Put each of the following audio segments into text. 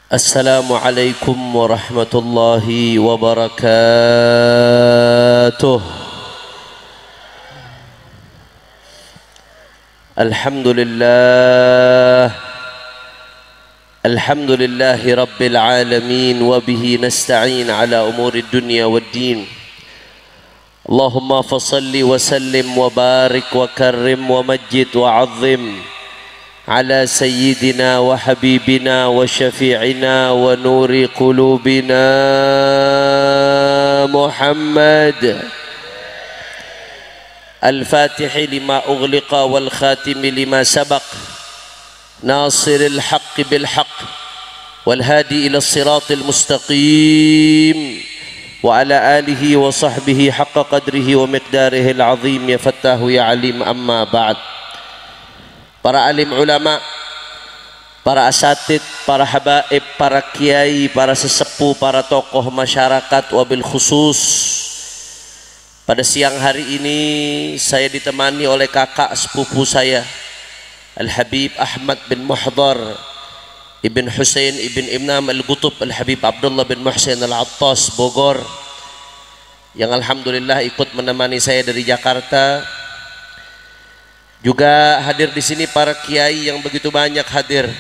Assalamualaikum warahmatullahi wabarakatuh. Alhamdulillahi rabbil alamin wa bihi nasta'in ala umuri dunya waddin. Allahumma fasalli wa sallim wa barik wa karrim wa majid wa azzim على سيدنا وحبيبنا وشفيعنا ونور قلوبنا محمد الفاتح لما أغلق والخاتم لما سبق ناصر الحق بالحق والهادي إلى الصراط المستقيم وعلى آله وصحبه حق قدره ومقداره العظيم يا فتاه يا عليم. أما بعد. Para alim ulama, para asatid, para habaib, para kiai, para sesepuh, para tokoh masyarakat, wabil khusus pada siang hari ini saya ditemani oleh kakak sepupu saya Al-Habib Ahmad bin Muhdar Ibn Husain Ibn Imam Al-Qutub Al-Habib Abdullah bin Muhsin Al-Attas Bogor, yang alhamdulillah ikut menemani saya dari Jakarta. Juga hadir di sini para kiai yang begitu banyak hadir.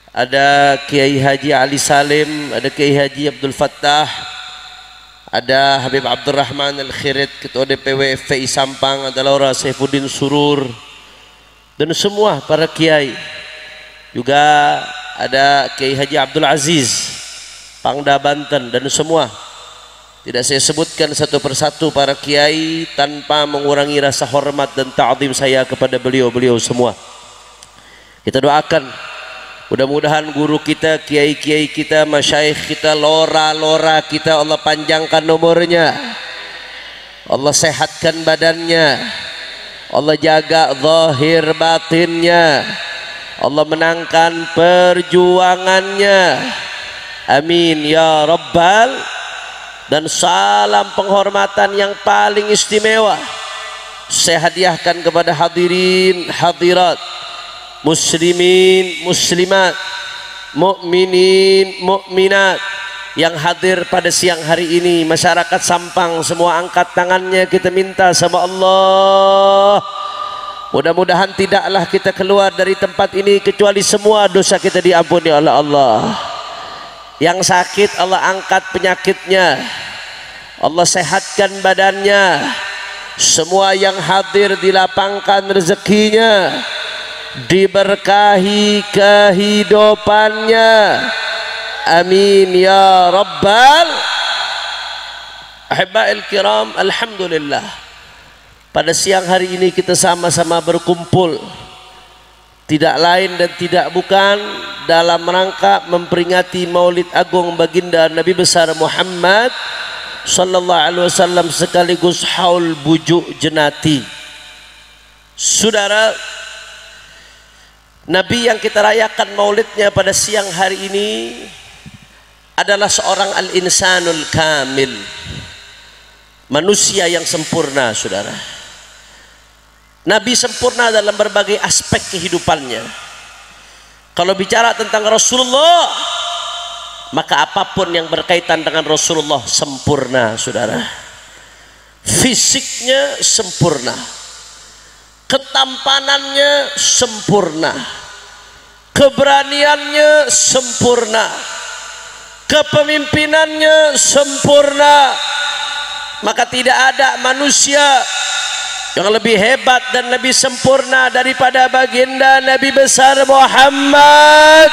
Ada Kiai Haji Ali Salim, ada Kiai Haji Abdul Fattah, ada Habib Abdurrahman Al-Khirit, Ketua DPW FPI Sampang, ada Laura Saifuddin Surur, dan semua para kiai. Juga ada Kiai Haji Abdul Aziz Pangda Banten, dan semua. Tidak saya sebutkan satu persatu para kiai tanpa mengurangi rasa hormat dan ta'zim saya kepada beliau-beliau semua. Kita doakan mudah-mudahan guru kita, kiai-kiai kita, masyayikh kita, lora-lora kita, Allah panjangkan umurnya, Allah sehatkan badannya, Allah jaga zahir batinnya, Allah menangkan perjuangannya. Amin ya rabbal. Dan salam penghormatan yang paling istimewa saya hadiahkan kepada hadirin hadirat, muslimin muslimat, mukminin mukminat yang hadir pada siang hari ini. Masyarakat Sampang semua angkat tangannya, kita minta sama Allah, mudah-mudahan tidaklah kita keluar dari tempat ini kecuali semua dosa kita diampuni oleh Allah. Yang sakit Allah angkat penyakitnya, Allah sehatkan badannya. Semua yang hadir dilapangkan rezekinya, diberkahi kehidupannya. Amin ya rabbal. Ahibba'il kiram, alhamdulillah pada siang hari ini kita sama-sama berkumpul tidak lain dan tidak bukan dalam rangka memperingati Maulid Agung baginda Nabi besar Muhammad sallallahu alaihi wasallam sekaligus haul bujuk jenati. Saudara, Nabi yang kita rayakan maulidnya pada siang hari ini adalah seorang al-insanul kamil, manusia yang sempurna. Saudara, Nabi sempurna dalam berbagai aspek kehidupannya. Kalau bicara tentang Rasulullah, maka apapun yang berkaitan dengan Rasulullah sempurna. Saudara, fisiknya sempurna, ketampanannya sempurna, keberaniannya sempurna, kepemimpinannya sempurna. Maka tidak ada manusia yang lebih hebat dan lebih sempurna daripada baginda Nabi besar Muhammad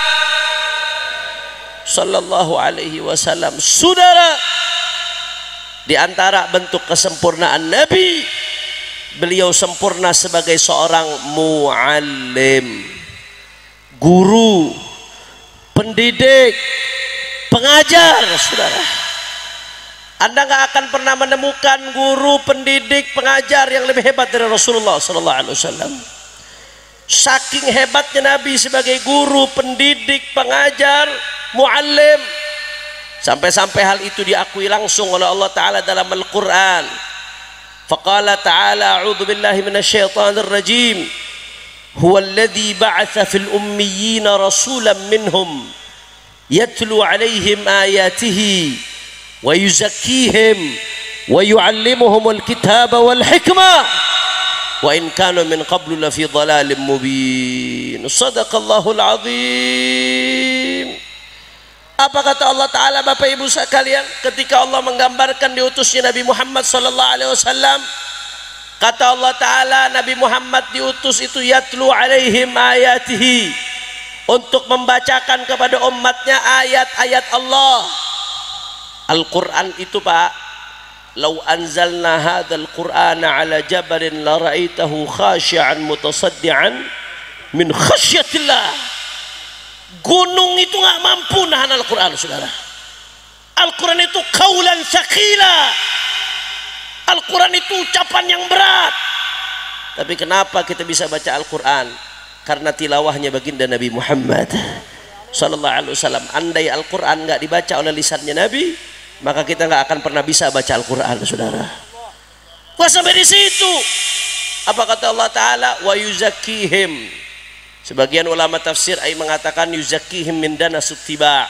sallallahu alaihi wasallam. Saudara, di antara bentuk kesempurnaan Nabi, beliau sempurna sebagai seorang muallim, guru, pendidik, pengajar. Saudara, Anda nggak akan pernah menemukan guru, pendidik, pengajar yang lebih hebat dari Rasulullah sallallahu alaihi wasallam. Saking hebatnya Nabi sebagai guru, pendidik, pengajar, muallim, sampai-sampai hal itu diakui langsung oleh Allah Ta'ala dalam Al-Quran. Faqala ta'ala a'udzu billahi minasyaitonir rajim huwa alladzi ba'atsa fil ummiyina rasulan minhum yatlu alaihim ayatihi wa yuzakkihim wa yuallimuhumul kitaba wal hikmah wa in kanu min qablu lafi dhalalin mubin. Shadaqallahul azim. Apa kata Allah Ta'ala Bapak Ibu sekalian ketika Allah menggambarkan diutusnya Nabi Muhammad sallallahu alaihi wasallam? Kata Allah Ta'ala, Nabi Muhammad diutus itu yatlu alaihim ayatihi, untuk membacakan kepada umatnya ayat-ayat Allah. Al-Quran itu Pak, lau anzalna hadzal qur'ana ala jabalin la ra'aitahu khashi'an mutasaddian min khasyatillah. Gunung itu nggak mampu nahan Al-Quran, saudara. Al-Quran itu qaulan tsaqila. Al-Quran itu ucapan yang berat. Tapi kenapa kita bisa baca Al-Quran? Karena tilawahnya baginda Nabi Muhammad sallallahu alaihi wasallam. Andai Al-Quran nggak dibaca oleh lisannya Nabi, maka kita nggak akan pernah bisa baca Al-Quran, saudara. Wah, sampai di situ. Apa kata Allah Ta'ala? Wa yuzakkihim. Sebagian ulama tafsir mengatakan yuzakkihim min danasut tiba.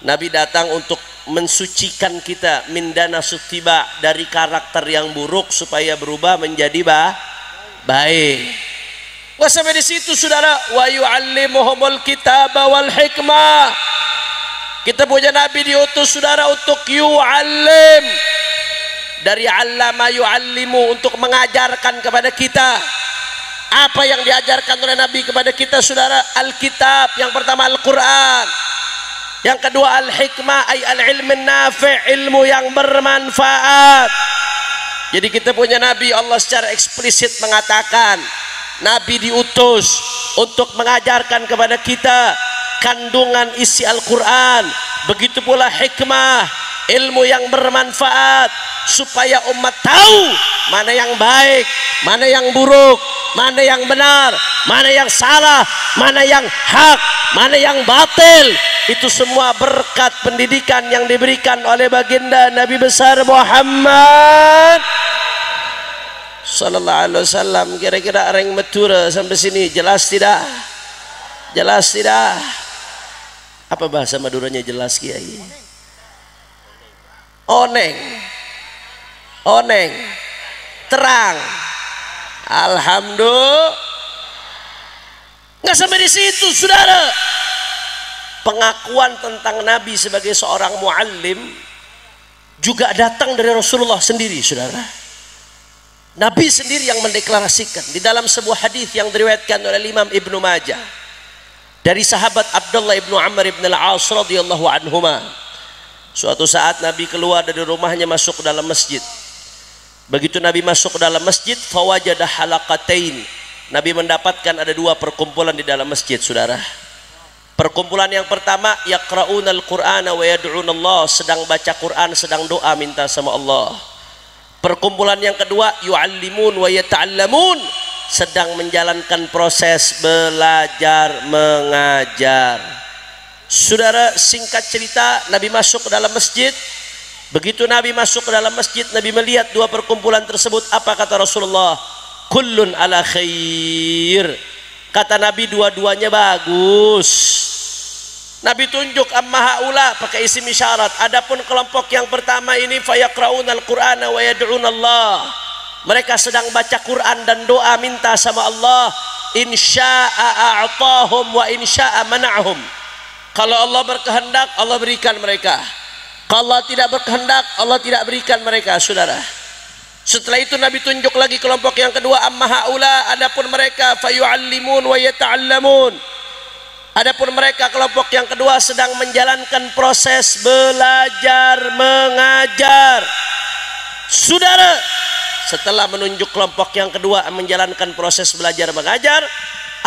Nabi datang untuk mensucikan kita min danasut tiba, dari karakter yang buruk supaya berubah menjadi baik. Wah, sampai di situ saudara. Wa yu'allimuhumul kitaba wal hikmah. Kita punya Nabi diutus saudara untuk yu'allim, dari allama yu'allimu, untuk mengajarkan kepada kita. Apa yang diajarkan oleh Nabi kepada kita saudara? Alkitab. Yang pertama Al-Quran, yang kedua al-hikmah ay al-ilmin nafi', ilmu yang bermanfaat. Jadi kita punya Nabi, Allah secara eksplisit mengatakan Nabi diutus untuk mengajarkan kepada kita kandungan isi Al-Quran. Begitu pula hikmah, ilmu yang bermanfaat, supaya umat tahu mana yang baik, mana yang buruk, mana yang benar, mana yang salah, mana yang hak, mana yang batil. Itu semua berkat pendidikan yang diberikan oleh baginda Nabi besar Muhammad sallallahu alaihi wasallam. Kira-kira areng metura sampai sini jelas tidak? Jelas tidak? Apa bahasa Maduranya jelas Kiai? Oneng, oneng, terang. Alhamdulillah. Nggak sampai di situ, saudara. Pengakuan tentang Nabi sebagai seorang muallim juga datang dari Rasulullah sendiri, saudara. Nabi sendiri yang mendeklarasikan di dalam sebuah hadis yang diriwayatkan oleh Imam Ibnu Majah dari sahabat Abdullah ibnu Amr ibn al-As radhiyallahu anhuma. Suatu saat Nabi keluar dari rumahnya masuk ke dalam masjid. Begitu Nabi masuk ke dalam masjid, fawajada halaqatain. Nabi mendapatkan ada dua perkumpulan di dalam masjid, saudara. Perkumpulan yang pertama, yaqra'unal Qur'ana wa yad'unallah, sedang baca Quran, sedang doa minta sama Allah. Perkumpulan yang kedua, yu'allimun wa yata'allamun, sedang menjalankan proses belajar mengajar. Saudara, singkat cerita, Nabi masuk ke dalam masjid. Begitu Nabi masuk ke dalam masjid, Nabi melihat dua perkumpulan tersebut. Apa kata Rasulullah? Kullun ala khair. Kata Nabi, dua-duanya bagus. Nabi tunjuk amma haula pakai isim isyarat. Adapun kelompok yang pertama ini, fayaqra'unal Qur'ana wa yad'unallah, mereka sedang baca Quran dan doa minta sama Allah. Insya'a a'tahum wa insya'a mana'hum. Kalau Allah berkehendak, Allah berikan mereka. Kalau Allah tidak berkehendak, Allah tidak berikan mereka, saudara. Setelah itu Nabi tunjuk lagi kelompok yang kedua, amma haula, adapun mereka fayu'allimun wa yata'allamun. Adapun mereka kelompok yang kedua sedang menjalankan proses belajar mengajar. Saudara, setelah menunjuk kelompok yang kedua menjalankan proses belajar mengajar,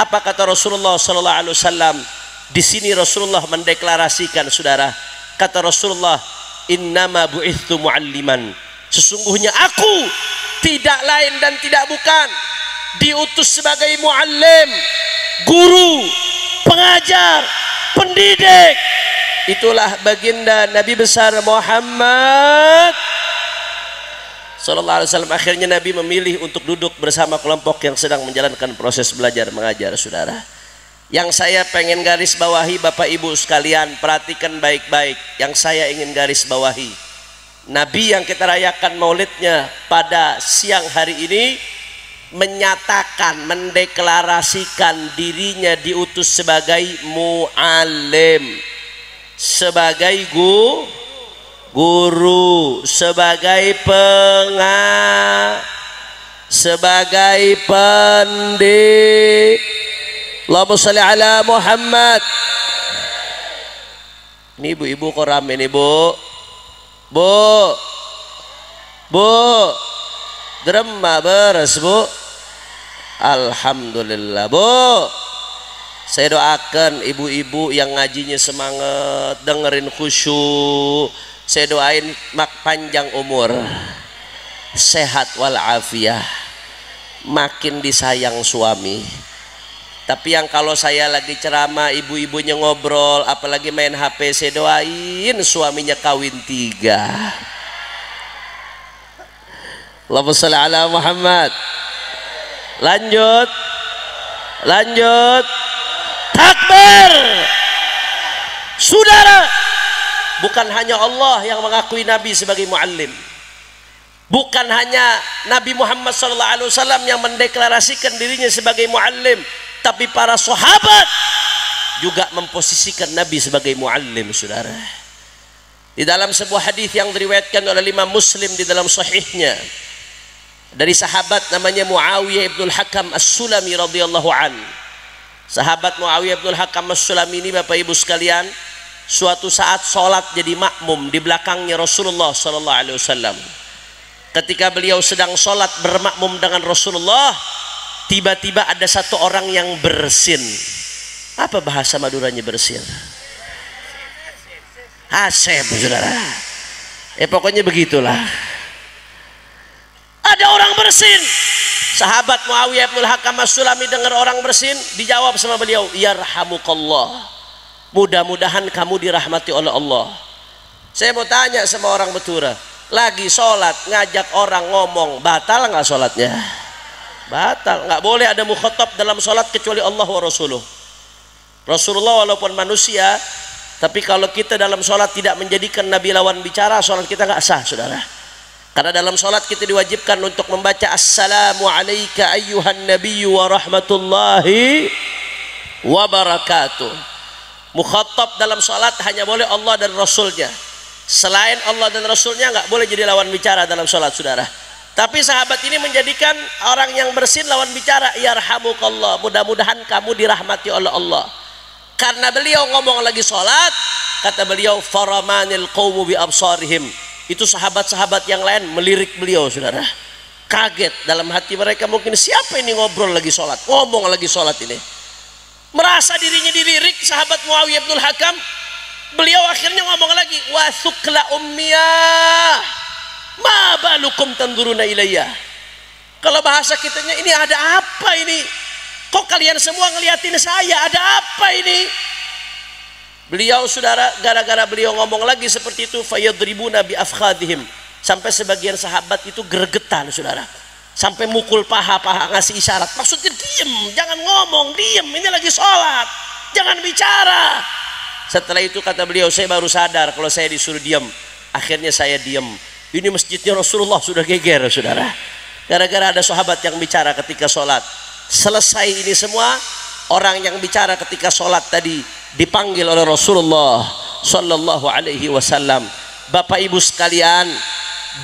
apa kata Rasulullah sallallahu alaihi wasallam? Di sini Rasulullah mendeklarasikan, saudara. Kata Rasulullah, innama bu'ithtu mu'alliman, sesungguhnya aku tidak lain dan tidak bukan diutus sebagai muallim, guru, pengajar, pendidik. Itulah baginda Nabi besar Muhammad sallallahu alaihi wasallam. Akhirnya Nabi memilih untuk duduk bersama kelompok yang sedang menjalankan proses belajar mengajar, saudara. Yang saya pengen garis bawahi Bapak Ibu sekalian, perhatikan baik-baik. Yang saya ingin garis bawahi, Nabi yang kita rayakan maulidnya pada siang hari ini menyatakan, mendeklarasikan dirinya diutus sebagai mu'alim, sebagai guru, sebagai sebagai pendidik. Allahumma sholli ala Muhammad. Ini ibu-ibu kok rame nih bu, drama beres bu. Alhamdulillah bu. Saya doakan ibu-ibu yang ngajinya semangat, dengerin khusyuk. Saya doain panjang umur, sehat walafiat, makin disayang suami. Tapi yang kalau saya lagi ceramah, ibu-ibunya ngobrol, apalagi main HP, saya doain suaminya kawin 3. Allahumma sholli ala Muhammad. Lanjut, takbir. Saudara, bukan hanya Allah yang mengakui Nabi sebagai muallim, bukan hanya Nabi Muhammad SAW yang mendeklarasikan dirinya sebagai muallim, tapi para sahabat juga memposisikan Nabi sebagai muallim. Saudara, di dalam sebuah hadis yang diriwayatkan oleh Imam Muslim di dalam sahihnya dari sahabat namanya Muawiyah ibnul Hakam As-Sulami radhiyallahu an. Sahabat Muawiyah ibnul Hakam As-Sulami ini Bapak Ibu sekalian, suatu saat sholat jadi makmum di belakangnya Rasulullah SAW. Ketika beliau sedang sholat bermakmum dengan Rasulullah, tiba-tiba ada satu orang yang bersin. Apa bahasa Maduranya bersin? Asep, saudara. Pokoknya begitulah. Ada orang bersin. Sahabat Muawiyah bin Hakam As-Sulami dengar orang bersin, dijawab sama beliau, yarhamukallah, mudah-mudahan kamu dirahmati oleh Allah. Saya mau tanya sama orang Betura, lagi sholat ngajak orang ngomong, batal nggak sholatnya? Batal. Nggak boleh ada mukhatab dalam sholat kecuali Allah wa Rasuluh. Rasulullah walaupun manusia, tapi kalau kita dalam sholat tidak menjadikan Nabi lawan bicara, sholat kita nggak sah, saudara. Karena dalam sholat kita diwajibkan untuk membaca assalamu alayka ayyuhan nabiyyu wa rahmatullahi wa barakatuh. Mukhatab dalam sholat hanya boleh Allah dan Rasulnya. Selain Allah dan Rasulnya nggak boleh jadi lawan bicara dalam sholat, saudara. Tapi sahabat ini menjadikan orang yang bersin lawan bicara. Yarhamukallah, mudah-mudahan kamu dirahmati oleh Allah. Karena beliau ngomong lagi sholat, kata beliau, faramanil qawmu bi absarihim. Itu sahabat-sahabat yang lain melirik beliau, saudara. Kaget dalam hati mereka, mungkin siapa ini ngobrol lagi sholat, ngomong lagi sholat ini. Merasa dirinya dilirik sahabat Muawiyah bin Hakam. Beliau akhirnya ngomong lagi, wa thukla ummiyah ma balukum tanzuruna ilayya. Kalau bahasa kitanya, ini ada apa ini? Kok kalian semua ngeliatin saya? Ada apa ini? Beliau, saudara, gara-gara beliau ngomong lagi seperti itu, fayadribuna bi afkhadihim, sampai sebagian sahabat itu gregetan, saudara, sampai mukul paha-paha, ngasih isyarat, maksudnya diem, jangan ngomong, diem, ini lagi sholat, jangan bicara. Setelah itu kata beliau, saya baru sadar kalau saya disuruh diem. Akhirnya saya diem. Ini masjidnya Rasulullah sudah geger, saudara, gara-gara ada sahabat yang bicara ketika sholat. Selesai ini semua, orang yang bicara ketika sholat tadi dipanggil oleh Rasulullah Sallallahu Alaihi Wasallam. Bapak Ibu sekalian,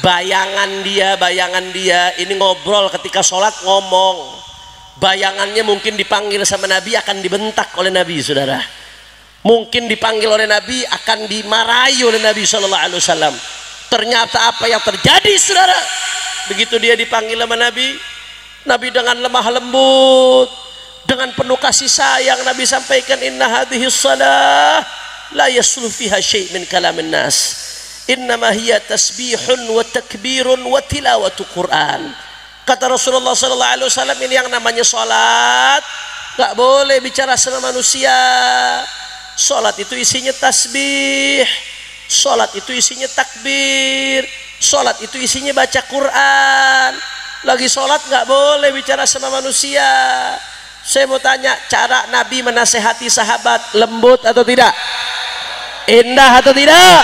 bayangan dia ini ngobrol ketika sholat, ngomong. Bayangannya mungkin dipanggil sama Nabi akan dibentak oleh Nabi, saudara. Mungkin dipanggil oleh Nabi akan dimarahi oleh Nabi Sallallahu Alaihi Wasallam. Ternyata apa yang terjadi, saudara? Begitu dia dipanggil sama Nabi, Nabi dengan lemah lembut, dengan penuh kasih sayang, Nabi sampaikan, inna hadhihi shalah la yasluh fiha syai' min kalamin nas, innama hiya tasbihun wa takbirun wa tilawatu Quran. Kata Rasulullah sallallahu alaihi wasallam, ini yang namanya salat, enggak boleh bicara sama manusia. Salat itu isinya tasbih, salat itu isinya takbir, salat itu isinya baca Quran. Lagi salat enggak boleh bicara sama manusia. Saya mau tanya, cara Nabi menasehati sahabat lembut atau tidak? Indah atau tidak?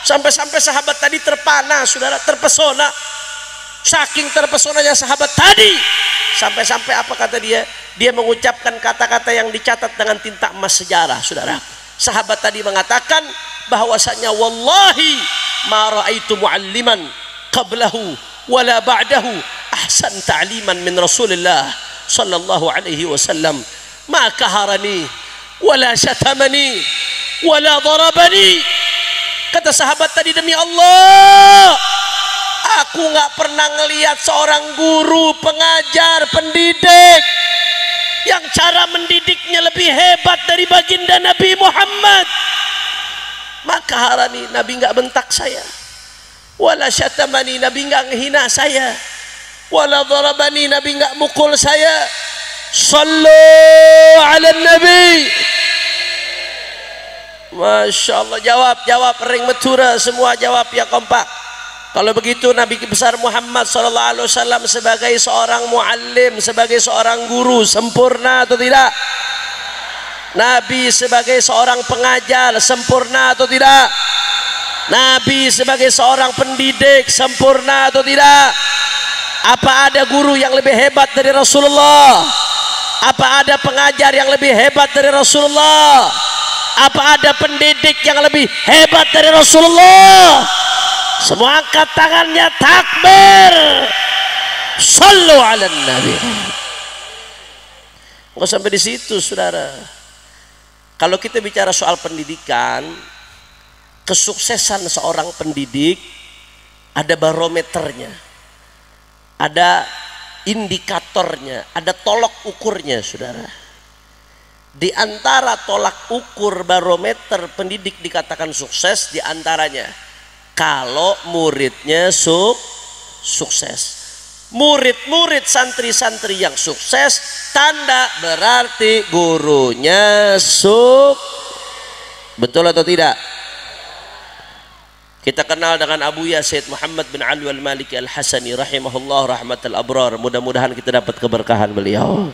Sampai-sampai sahabat tadi terpana, saudara, terpesona. Saking terpesonanya sahabat tadi, sampai-sampai apa kata dia? Dia mengucapkan kata-kata yang dicatat dengan tinta emas sejarah, saudara. Sahabat tadi mengatakan bahwasanya wallahi ma raaitu mualliman qablahu wala ba'dahu ahsan ta'liman min Rasulillah sallallahu alaihi wasallam, ma kaharani wala syatamani wala darabani. Kata sahabat tadi, demi Allah, aku nggak pernah ngelihat seorang guru, pengajar, pendidik yang cara mendidiknya lebih hebat dari baginda Nabi Muhammad. Maka harani, Nabi nggak bentak saya, wala syatamani, Nabi nggak menghina saya, wala darabani, Nabi nggak mukul saya. Sallu ala Nabi. Masya Allah, jawab ring metura, semua jawab ya kompak. Kalau begitu Nabi besar Muhammad SAW sebagai seorang muallim, sebagai seorang guru sempurna atau tidak? Nabi sebagai seorang pengajar sempurna atau tidak? Nabi sebagai seorang pendidik sempurna atau tidak? Apa ada guru yang lebih hebat dari Rasulullah? Apa ada pengajar yang lebih hebat dari Rasulullah? Apa ada pendidik yang lebih hebat dari Rasulullah? Semua angkat tangannya, takbir. Sallu ala Nabi. Nggak sampai di situ, saudara. Kalau kita bicara soal pendidikan, kesuksesan seorang pendidik ada barometernya, ada indikatornya, ada tolok ukurnya, saudara. Di antara tolak ukur barometer pendidik dikatakan sukses, di antaranya kalau muridnya sukses. Murid-murid santri-santri yang sukses, tanda berarti gurunya betul atau tidak? Kita kenal dengan Abuya Sayyid Muhammad bin Ali al-Maliki al-Hasani rahimahullah rahmatal abrar. Mudah-mudahan kita dapat keberkahan beliau.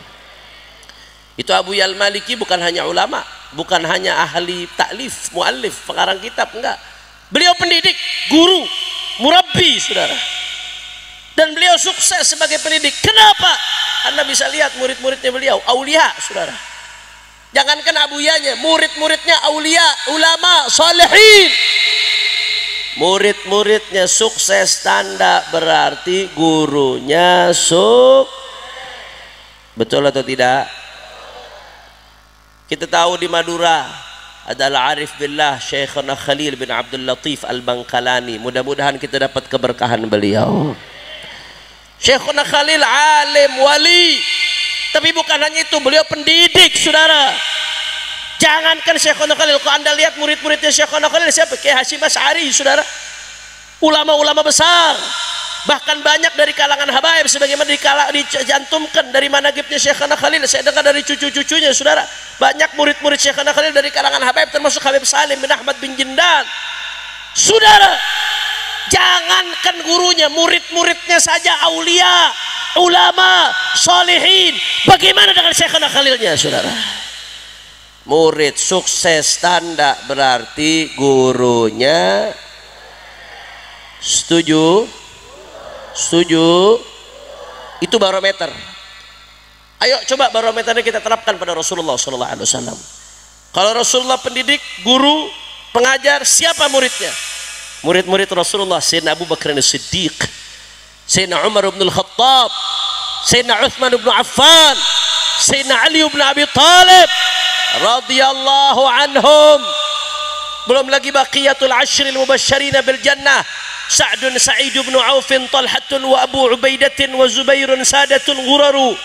Itu Abuya al-Maliki bukan hanya ulama, bukan hanya ahli taklif, muallif, pengarang kitab, enggak. Beliau pendidik, guru, murabbi, saudara. Dan beliau sukses sebagai pendidik. Kenapa? Anda bisa lihat murid-muridnya beliau, aulia, saudara. Jangankan abuyanya, murid-muridnya aulia, ulama, salihin. Murid-muridnya sukses, tanda berarti gurunya betul atau tidak? Kita tahu di Madura adalah arif billah Syekhana Khalil bin Abdul Latif Al-Bangkalani. Mudah-mudahan kita dapat keberkahan beliau. Syekhana Khalil alim wali, tapi bukan hanya itu, beliau pendidik, saudara. Jangankan Syekhana Khalil, kalau Anda lihat murid-muridnya Syekhana Khalil siapa? Kiai Hasyim Asy'ari, saudara. Ulama-ulama besar, bahkan banyak dari kalangan habaib sebagaimana dicantumkan dari manaqibnya Syekhana Khalil. Saya dengar dari cucu-cucunya, saudara, banyak murid-murid Syekhana Khalil dari kalangan habaib, termasuk Habib Salim bin Ahmad bin Jindan. Saudara, jangankan gurunya, murid-muridnya saja aulia, ulama, salihin. Bagaimana dengan Syekhana Khalilnya, saudara? Murid sukses, tanda berarti gurunya setuju. Itu barometer. Ayo coba barometernya kita terapkan pada Rasulullah SAW. Kalau Rasulullah pendidik, guru, pengajar, siapa muridnya? Murid-murid Rasulullah, Sayyidina Abu Bakar As-Siddiq, Sayyidina Umar bin Al-Khattab, Sayyidina Uthman bin Affan, Sayyidina Ali bin Abi Talib radhiyallahu anhum. Belum lagi baqiyatul ashril mubasysyirin bil jannah, Sa'dun Sa'id bin Aufin, Talhatun wa Abu Ubaidatin wa Zubairun Sadatun Ghuraru.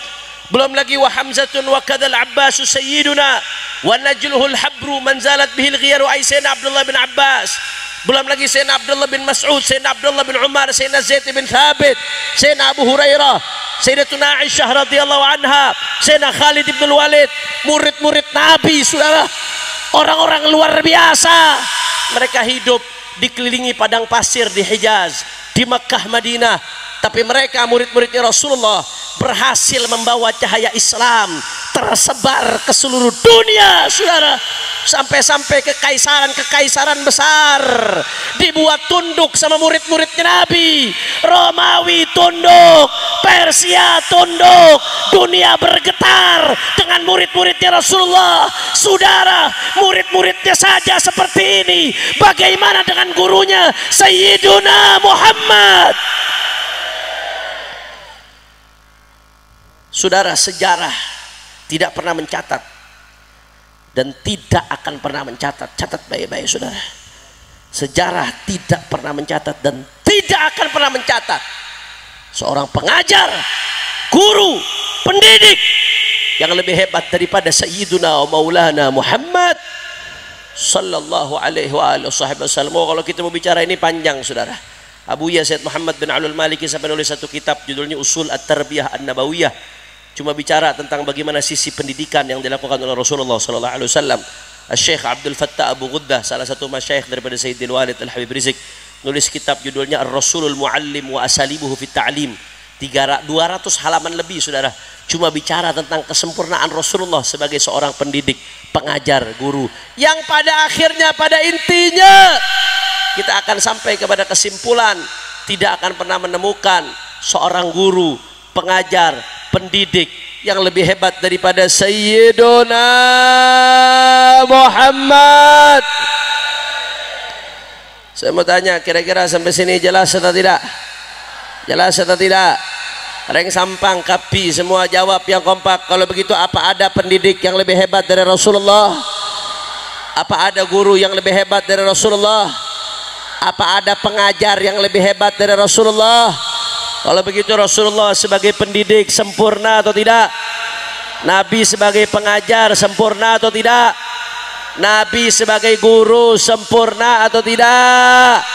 Belum lagi wa Hamzatun wa kadal Abbas sayyiduna wa najluhul habru man zalat bihil ghiyaru, ay Sayyidina Abdullah bin Abbas. Belum lagi Sayyidina Abdullah bin Mas'ud, Sayyidina Abdullah bin Umar, Sayyidina Zaid bin Thabit, Sayyidina Abu Hurairah, Sayyidatuna Aisyah radhiyallahu anha, Sayyidina Khalid bin Walid. Murid-murid Nabi, saudara, orang-orang luar biasa. Mereka hidup dikelilingi padang pasir di Hijaz, di Makkah, Madinah, Tapi mereka murid-muridnya Rasulullah berhasil membawa cahaya Islam tersebar ke seluruh dunia, saudara. Sampai-sampai kekaisaran besar dibuat tunduk sama murid-muridnya Nabi. Romawi tunduk, Persia tunduk, dunia bergetar dengan murid-muridnya Rasulullah. Saudara, murid-muridnya saja seperti ini, bagaimana dengan gurunya Sayyiduna Muhammad? Saudara, sejarah tidak pernah mencatat dan tidak akan pernah mencatat. Catat baik-baik, saudara. Sejarah tidak pernah mencatat dan tidak akan pernah mencatat seorang pengajar, guru, pendidik yang lebih hebat daripada Sayyiduna Maulana Muhammad sallallahu alaihi wasallam. Kalau kita mau bicara ini panjang, saudara. Abu Yazid Muhammad bin Alul Maliki sampai nulis satu kitab judulnya Usul At-Tarbiyah An-Nabawiyah, cuma bicara tentang bagaimana sisi pendidikan yang dilakukan oleh Rasulullah sallallahu alaihi wasallam. Syekh Abdul Fattah Abu Ghuddah, salah satu masyayikh daripada Sayyidil Walid Al-Habib Rizik, nulis kitab judulnya Ar-Rasulul Muallim wa Asalibuhu fit Ta'lim. 200 halaman lebih, saudara, cuma bicara tentang kesempurnaan Rasulullah sebagai seorang pendidik, pengajar, guru, yang pada akhirnya, pada intinya kita akan sampai kepada kesimpulan tidak akan pernah menemukan seorang guru, pengajar, pendidik yang lebih hebat daripada Sayyiduna Muhammad. Saya mau tanya, kira-kira sampai sini jelas atau tidak? Jelas atau tidak? Reng sampang, kapi, semua jawab yang kompak. Kalau begitu, apa ada pendidik yang lebih hebat dari Rasulullah? Apa ada guru yang lebih hebat dari Rasulullah? Apa ada pengajar yang lebih hebat dari Rasulullah? Kalau begitu, Rasulullah sebagai pendidik sempurna atau tidak? Nabi sebagai pengajar sempurna atau tidak? Nabi sebagai guru sempurna atau tidak?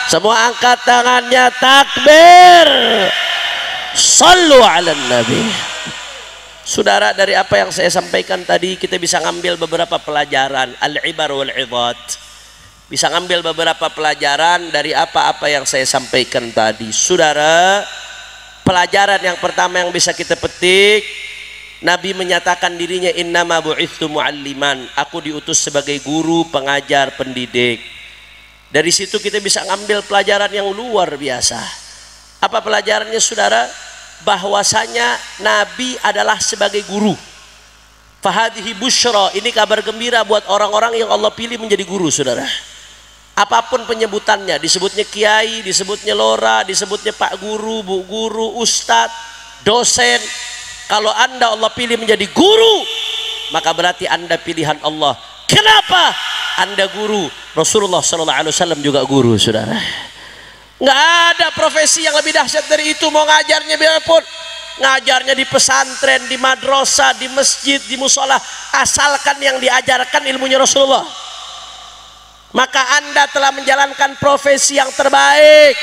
Semua angkat tangannya, takbir. Sallu ala Nabi. Saudara, dari apa yang saya sampaikan tadi kita bisa ngambil beberapa pelajaran, al-ibar wal idhat. Bisa ngambil beberapa pelajaran dari apa-apa yang saya sampaikan tadi. Saudara, pelajaran yang pertama yang bisa kita petik, Nabi menyatakan dirinya innama bu'itsu mu'alliman, aku diutus sebagai guru, pengajar, pendidik. Dari situ kita bisa ngambil pelajaran yang luar biasa. Apa pelajarannya, saudara? Bahwasanya Nabi adalah sebagai guru. Fahadhihi busyra, ini kabar gembira buat orang-orang yang Allah pilih menjadi guru, saudara. Apapun penyebutannya, disebutnya kiai, disebutnya lora, disebutnya pak guru, bu guru, ustadz, dosen. Kalau anda Allah pilih menjadi guru, maka berarti anda pilihan Allah. Kenapa? Anda guru. Rasulullah SAW juga guru, saudara. Nggak ada profesi yang lebih dahsyat dari itu. Mau ngajarnya biarpun ngajarnya di pesantren, di madrasah, di masjid, di musola, asalkan yang diajarkan ilmunya Rasulullah, maka anda telah menjalankan profesi yang terbaik.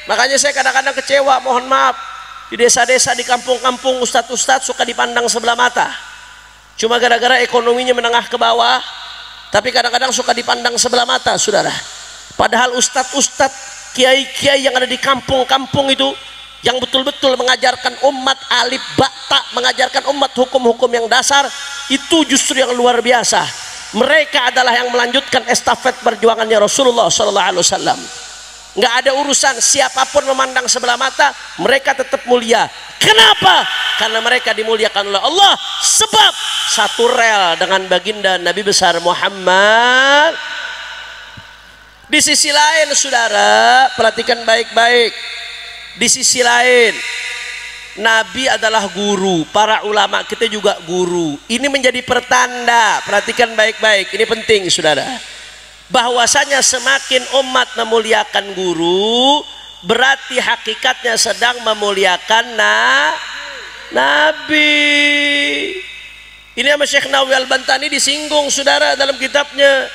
Makanya saya kadang-kadang kecewa, mohon maaf, di desa-desa, di kampung-kampung, ustadz-ustadz suka dipandang sebelah mata. Cuma gara-gara ekonominya menengah ke bawah, tapi kadang-kadang suka dipandang sebelah mata, saudara. Padahal ustadz-ustadz, kiai-kiai yang ada di kampung-kampung itu, yang betul-betul mengajarkan umat alif ba ta, mengajarkan umat hukum-hukum yang dasar, itu justru yang luar biasa. Mereka adalah yang melanjutkan estafet perjuangannya Rasulullah SAW. Nggak ada urusan siapapun memandang sebelah mata, mereka tetap mulia. Kenapa? Karena mereka dimuliakan oleh Allah, sebab satu rel dengan baginda Nabi besar Muhammad. Di sisi lain, saudara, perhatikan baik-baik. Di sisi lain, Nabi adalah guru, para ulama kita juga guru. Ini menjadi pertanda, perhatikan baik-baik, ini penting, saudara, bahwasanya semakin umat memuliakan guru, berarti hakikatnya sedang memuliakan Nabi. Ini sama Syekh Nawawi Al-Bantani disinggung, saudara, dalam kitabnya.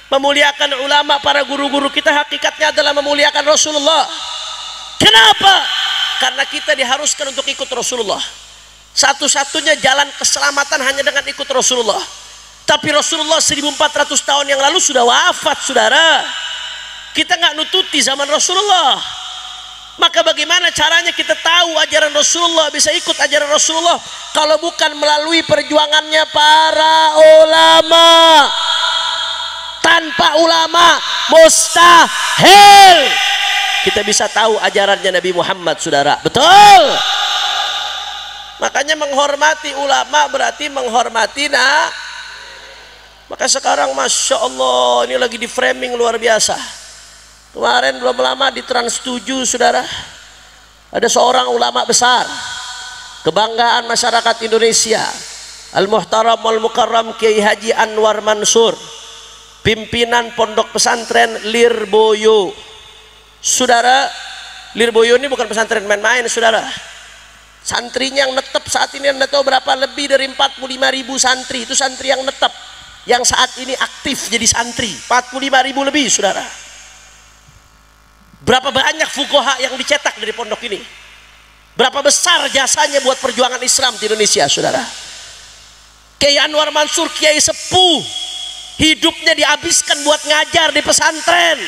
Memuliakan ulama, para guru-guru kita, hakikatnya adalah memuliakan Rasulullah. Kenapa? Karena kita diharuskan untuk ikut Rasulullah. Satu-satunya jalan keselamatan hanya dengan ikut Rasulullah. Tapi Rasulullah 1400 tahun yang lalu sudah wafat, saudara. Kita nggak nututi zaman Rasulullah. Maka bagaimana caranya kita tahu ajaran Rasulullah, bisa ikut ajaran Rasulullah, kalau bukan melalui perjuangannya para ulama? Tanpa ulama mustahil kita bisa tahu ajarannya Nabi Muhammad, saudara. Betul. Makanya menghormati ulama berarti menghormati Maka sekarang Masya Allah ini lagi di framing luar biasa. Kemarin belum lama di Trans 7, saudara, ada seorang ulama besar, kebanggaan masyarakat Indonesia, Al-Muhtaram Al-Mukarram Kiai Haji Anwar Mansur, pimpinan pondok pesantren Lirboyo. Saudara, Lirboyo ini bukan pesantren main-main, saudara. Santrinya yang netep saat ini Anda tahu berapa? Lebih dari 45.000 santri. Itu santri yang netep, yang saat ini aktif jadi santri, 45.000 lebih, saudara. Berapa banyak fuqaha yang dicetak dari pondok ini, berapa besar jasanya buat perjuangan Islam di Indonesia, saudara. Kiai Anwar Mansur, kiai sepuh, hidupnya dihabiskan buat ngajar di pesantren.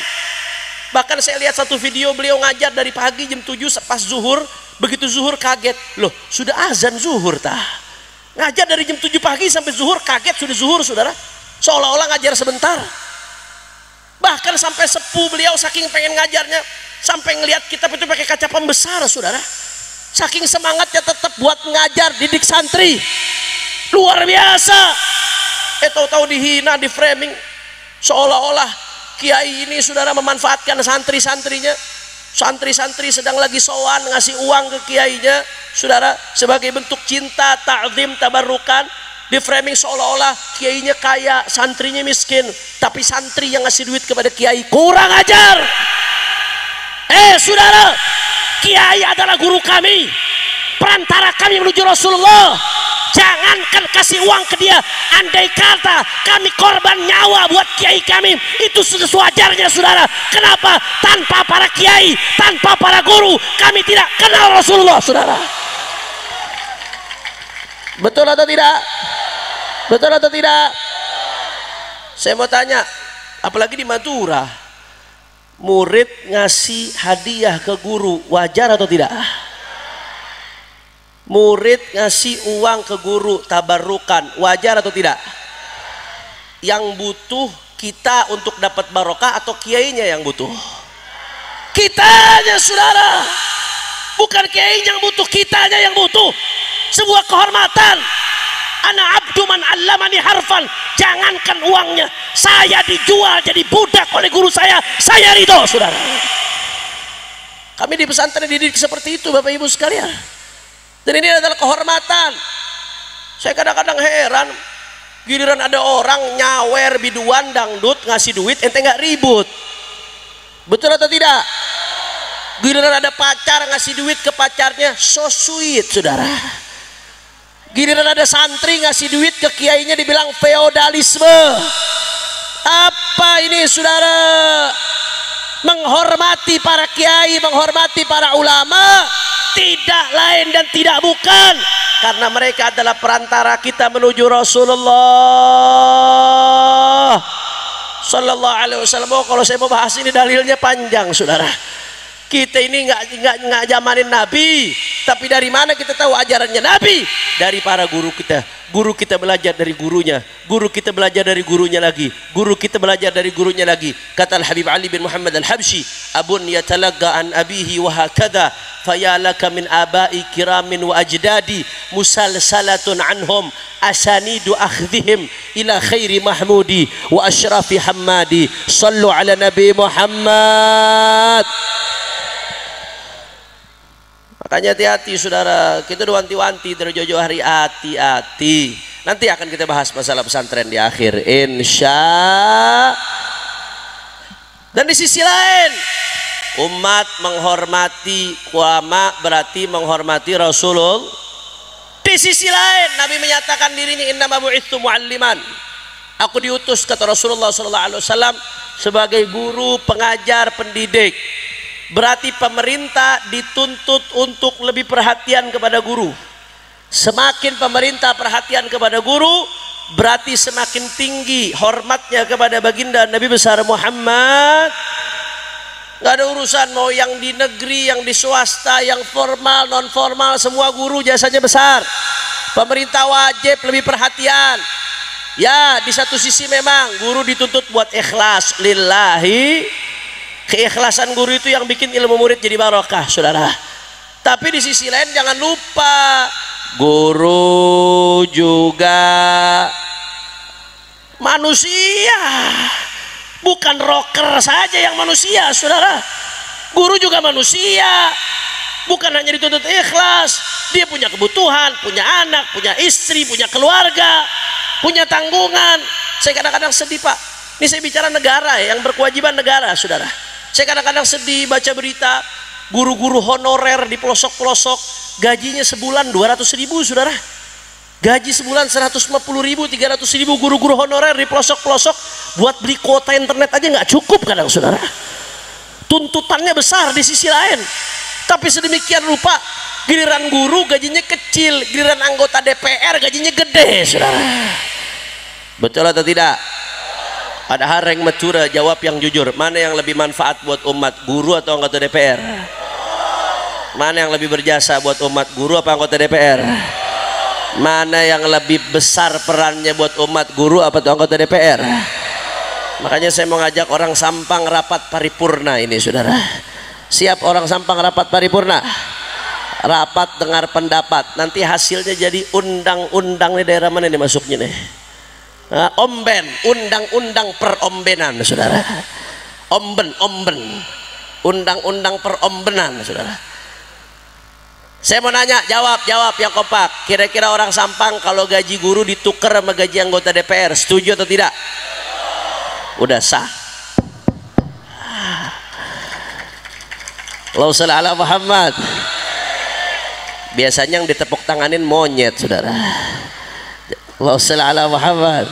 Bahkan saya lihat satu video beliau ngajar dari pagi jam 7 pas zuhur. Begitu zuhur kaget, loh sudah azan zuhur tah. Ngajar dari jam 7 pagi sampai zuhur, kaget sudah zuhur, saudara. Seolah-olah ngajar sebentar. Bahkan sampai sepuh beliau saking pengen ngajarnya, sampai ngelihat kitab itu pakai kaca pembesar, saudara. Saking semangatnya tetap buat ngajar, didik santri. Luar biasa. Tahu-tahu dihina, di framing, seolah-olah kiai ini, saudara, memanfaatkan santri-santrinya. Santri-santri sedang lagi sowan ngasih uang ke kiainya, saudara, sebagai bentuk cinta, ta'zim, tabarrukan. Di framing seolah-olah kiainya kaya, santrinya miskin, tapi santri yang ngasih duit kepada kiai kurang ajar. Saudara, kiai adalah guru kami, perantara kami menuju Rasulullah. Jangankan kasih uang ke dia, andai kata kami korban nyawa buat kiai kami, itu sudah sewajarnya, saudara. Kenapa? Tanpa para kiai, tanpa para guru, kami tidak kenal Rasulullah, saudara. Betul atau tidak? Betul atau tidak? Saya mau tanya, apalagi di Madura, murid ngasih hadiah ke guru, wajar atau tidak? Murid ngasih uang ke guru, tabarrukan, wajar atau tidak? Yang butuh kita untuk dapat barokah atau kiainya yang butuh? Kitanya, saudara. Bukan kiainya yang butuh, kitanya yang butuh. Sebuah kehormatan. Ana abdu man allamani harfan. Jangankan uangnya, saya dijual jadi budak oleh guru saya ridho, saudara. Kami di pesantren dididik seperti itu, Bapak Ibu sekalian. Dan ini adalah kehormatan. Saya kadang-kadang heran, giliran ada orang nyawer biduan dangdut ngasih duit, ente nggak ribut. Betul atau tidak? Giliran ada pacar ngasih duit ke pacarnya, so sweet, saudara. Giliran ada santri ngasih duit ke kiainya, dibilang feodalisme. Apa ini, saudara? Menghormati para kiai, menghormati para ulama, tidak lain dan tidak bukan karena mereka adalah perantara kita menuju Rasulullah Sallallahu Alaihi Wasallam. Kalau saya mau bahas ini dalilnya panjang, saudara. Kita ini nggak zamanin Nabi, tapi dari mana kita tahu ajarannya Nabi? Dari para guru kita. Guru kita belajar dari gurunya, guru kita belajar dari gurunya lagi, guru kita belajar dari gurunya lagi. Kata Al-Habib Ali bin Muhammad Al-Habsyi, abun yatalagga an abihi wa hakadha fayalaka min abai kiramin wa ajdadi musalsalatun anhum asanidu akhdhihim ila khairi mahmudi wa ashrafi hammadi. Sallu ala Nabi Muhammad. Makanya hati-hati, saudara. Kita udah wanti-wanti dari jauh-jauh hari, hati-hati. Nanti akan kita bahas masalah pesantren di akhir, insya. Dan di sisi lain, umat menghormati ulama berarti menghormati Rasulullah. Di sisi lain, Nabi menyatakan dirinya innama bu'itsu mu'alliman. Aku diutus, kata Rasulullah SAW, sebagai guru, pengajar, pendidik. Berarti pemerintah dituntut untuk lebih perhatian kepada guru. Semakin pemerintah perhatian kepada guru, berarti semakin tinggi hormatnya kepada baginda Nabi besar Muhammad. Nggak ada urusan mau yang di negeri, yang di swasta, yang formal, non formal, semua guru jasanya besar. Pemerintah wajib lebih perhatian. Ya, di satu sisi memang guru dituntut buat ikhlas lillahi. Keikhlasan guru itu yang bikin ilmu murid jadi barokah, saudara. Tapi di sisi lain jangan lupa, guru juga manusia, bukan rocker saja yang manusia, saudara. Guru juga manusia, bukan hanya dituntut ikhlas, dia punya kebutuhan, punya anak, punya istri, punya keluarga, punya tanggungan. Saya kadang-kadang sedih, Pak. Ini saya bicara negara ya, yang berkewajiban negara, saudara. Saya kadang-kadang sedih baca berita guru-guru honorer di pelosok-pelosok gajinya sebulan 200.000, saudara. Gaji sebulan 150.000, 300.000 guru-guru honorer di pelosok-pelosok, buat beli kuota internet aja nggak cukup kadang, saudara. Tuntutannya besar di sisi lain, tapi sedemikian rupa giliran guru gajinya kecil, giliran anggota DPR gajinya gede, saudara. Betul atau tidak? Padahal Reng Matura jawab yang jujur, mana yang lebih manfaat buat umat, guru atau anggota DPR? Mana yang lebih berjasa buat umat, guru apa anggota DPR? Mana yang lebih besar perannya buat umat, guru apa anggota DPR? Makanya saya mau ngajak orang Sampang rapat paripurna ini, saudara. Siap orang Sampang rapat paripurna? Rapat dengar pendapat, nanti hasilnya jadi undang-undang di daerah mana nih masuknya nih? Omben, undang-undang perombenan, saudara. Omben, undang-undang perombenan, saudara. Saya mau nanya, jawab yang kompak. Kira-kira orang Sampang kalau gaji guru ditukar sama gaji anggota DPR, setuju atau tidak? Udah sah. Allahumma shalli ala Muhammad. Biasanya yang ditepuk tanganin monyet, saudara. Allahumma shalli ala Muhammad.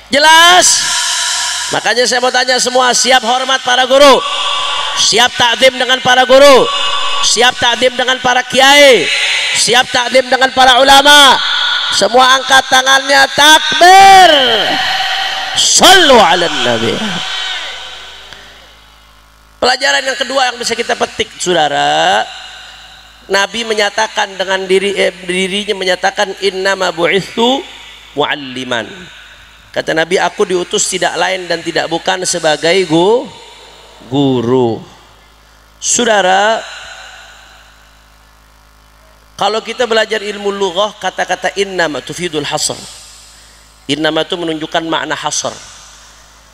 Jelas? Makanya saya mau tanya semua, siap hormat para guru? Siap takdim dengan para guru? Siap takdim dengan para kiai? Siap takdim dengan para ulama? Semua angkat tangannya, takbir. Shallu ala nabi. Pelajaran yang kedua yang bisa kita petik, saudara, Nabi menyatakan dengan dirinya menyatakan innama bu'itsu mualliman. Kata Nabi, aku diutus tidak lain dan tidak bukan sebagai guru. Saudara, kalau kita belajar ilmu lughah, kata-kata innama tufidul hasr. Innama itu menunjukkan makna hasr.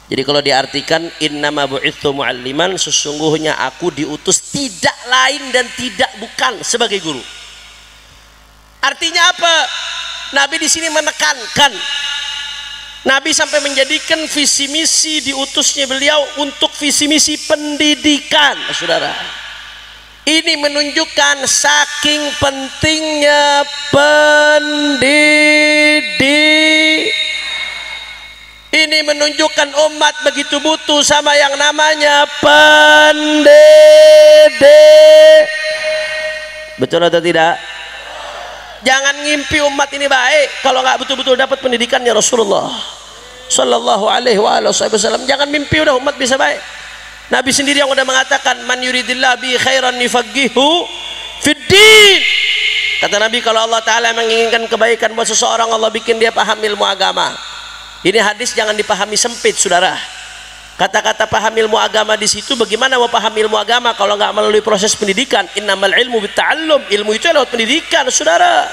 Jadi kalau diartikan innama bu'itsu mualliman, sesungguhnya aku diutus tidak lain dan tidak bukan sebagai guru. Artinya apa? Nabi di sini menekankan, Nabi sampai menjadikan visi misi diutusnya beliau untuk visi misi pendidikan, saudara. Ini menunjukkan saking pentingnya pendidik. Ini menunjukkan umat begitu butuh sama yang namanya pendidik. Betul atau tidak? Jangan ngimpi umat ini baik kalau nggak betul-betul dapat pendidikannya Rasulullah Sallallahu Alaihi Wasallam. Jangan mimpi udah umat bisa baik. Nabi sendiri yang udah mengatakan, man yuridillah bi khairan yufaqihu fiddin. Kata Nabi, kalau Allah Ta'ala menginginkan kebaikan buat seseorang, Allah bikin dia paham ilmu agama. Ini hadis jangan dipahami sempit, saudara. Kata-kata paham ilmu agama di situ, bagaimana mau paham ilmu agama kalau nggak melalui proses pendidikan? Innamal ilmu bitta'allum. Ilmu itu lewat pendidikan, saudara.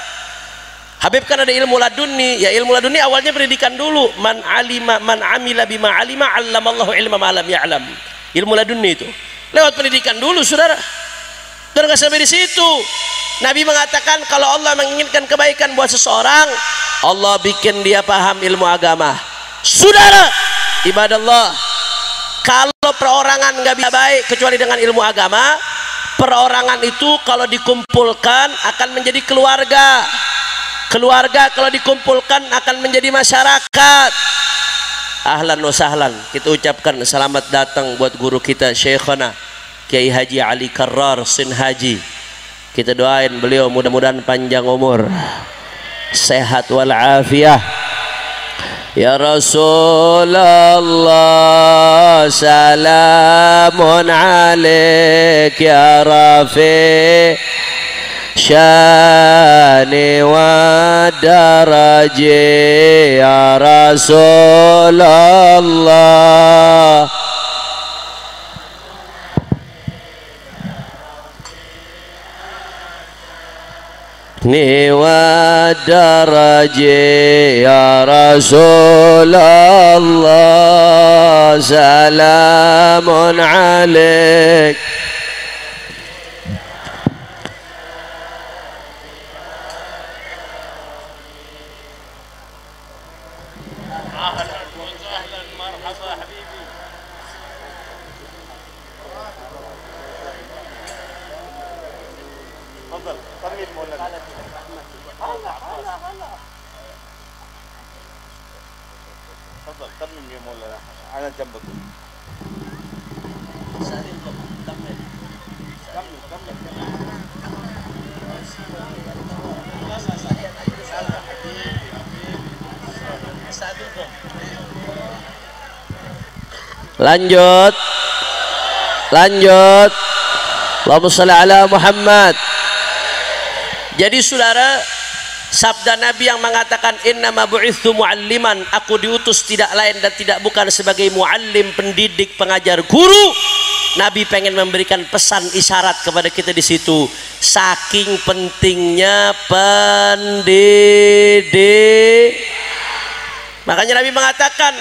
Habib kan ada ilmu laduni. Ya, ilmu laduni awalnya pendidikan dulu. Man amila bima alima, 'allamallahu ilma ma lam ya'lam. Ilmu laduni itu lewat pendidikan dulu, saudara. Dan nggak sampai di situ. Nabi mengatakan kalau Allah menginginkan kebaikan buat seseorang, Allah bikin dia paham ilmu agama. Saudara, ibadallah, kalau perorangan nggak bisa baik kecuali dengan ilmu agama, perorangan itu kalau dikumpulkan akan menjadi keluarga. Keluarga kalau dikumpulkan akan menjadi masyarakat. Ahlan wa sahlan, kita ucapkan selamat datang buat guru kita Syekhana Kiai Haji Ali Karrar Sin Haji. Kita doain beliau mudah-mudahan panjang umur, sehat wal afiyah, Ya Rasulullah salamun alaik ya Rafi syani wa daraji ya Rasulullah. Ni wa daraji ya Rasulullah salamun alaik. Lanjut, lanjut. Allahumma shalli ala Muhammad. Jadi saudara, sabda Nabi yang mengatakan innama bu'itsu mu'alliman, aku diutus tidak lain dan tidak bukan sebagai muallim, pendidik, pengajar, guru. Nabi pengen memberikan pesan isyarat kepada kita di situ, saking pentingnya pendidik. Makanya Nabi mengatakan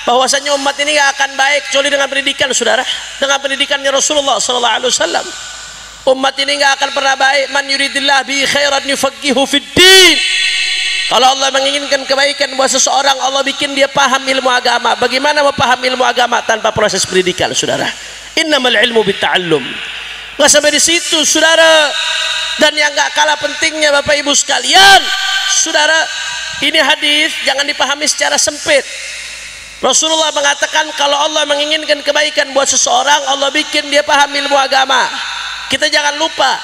bahwasanya umat ini gak akan baik kecuali dengan pendidikan, saudara, dengan pendidikannya Rasulullah sallallahu alaihi wasallam. Umat ini gak akan pernah baik man yuridillah bi khairan yufaqihu fid din. Kalau Allah menginginkan kebaikan buat seseorang, Allah bikin dia paham ilmu agama. Bagaimana mau paham ilmu agama tanpa proses pendidikan, saudara? Innamal ilmu bitta'allum. Nggak sampai di situ, saudara. Dan yang gak kalah pentingnya, Bapak Ibu sekalian, saudara, ini hadis jangan dipahami secara sempit. Rasulullah mengatakan kalau Allah menginginkan kebaikan buat seseorang, Allah bikin dia paham ilmu agama. Kita jangan lupa,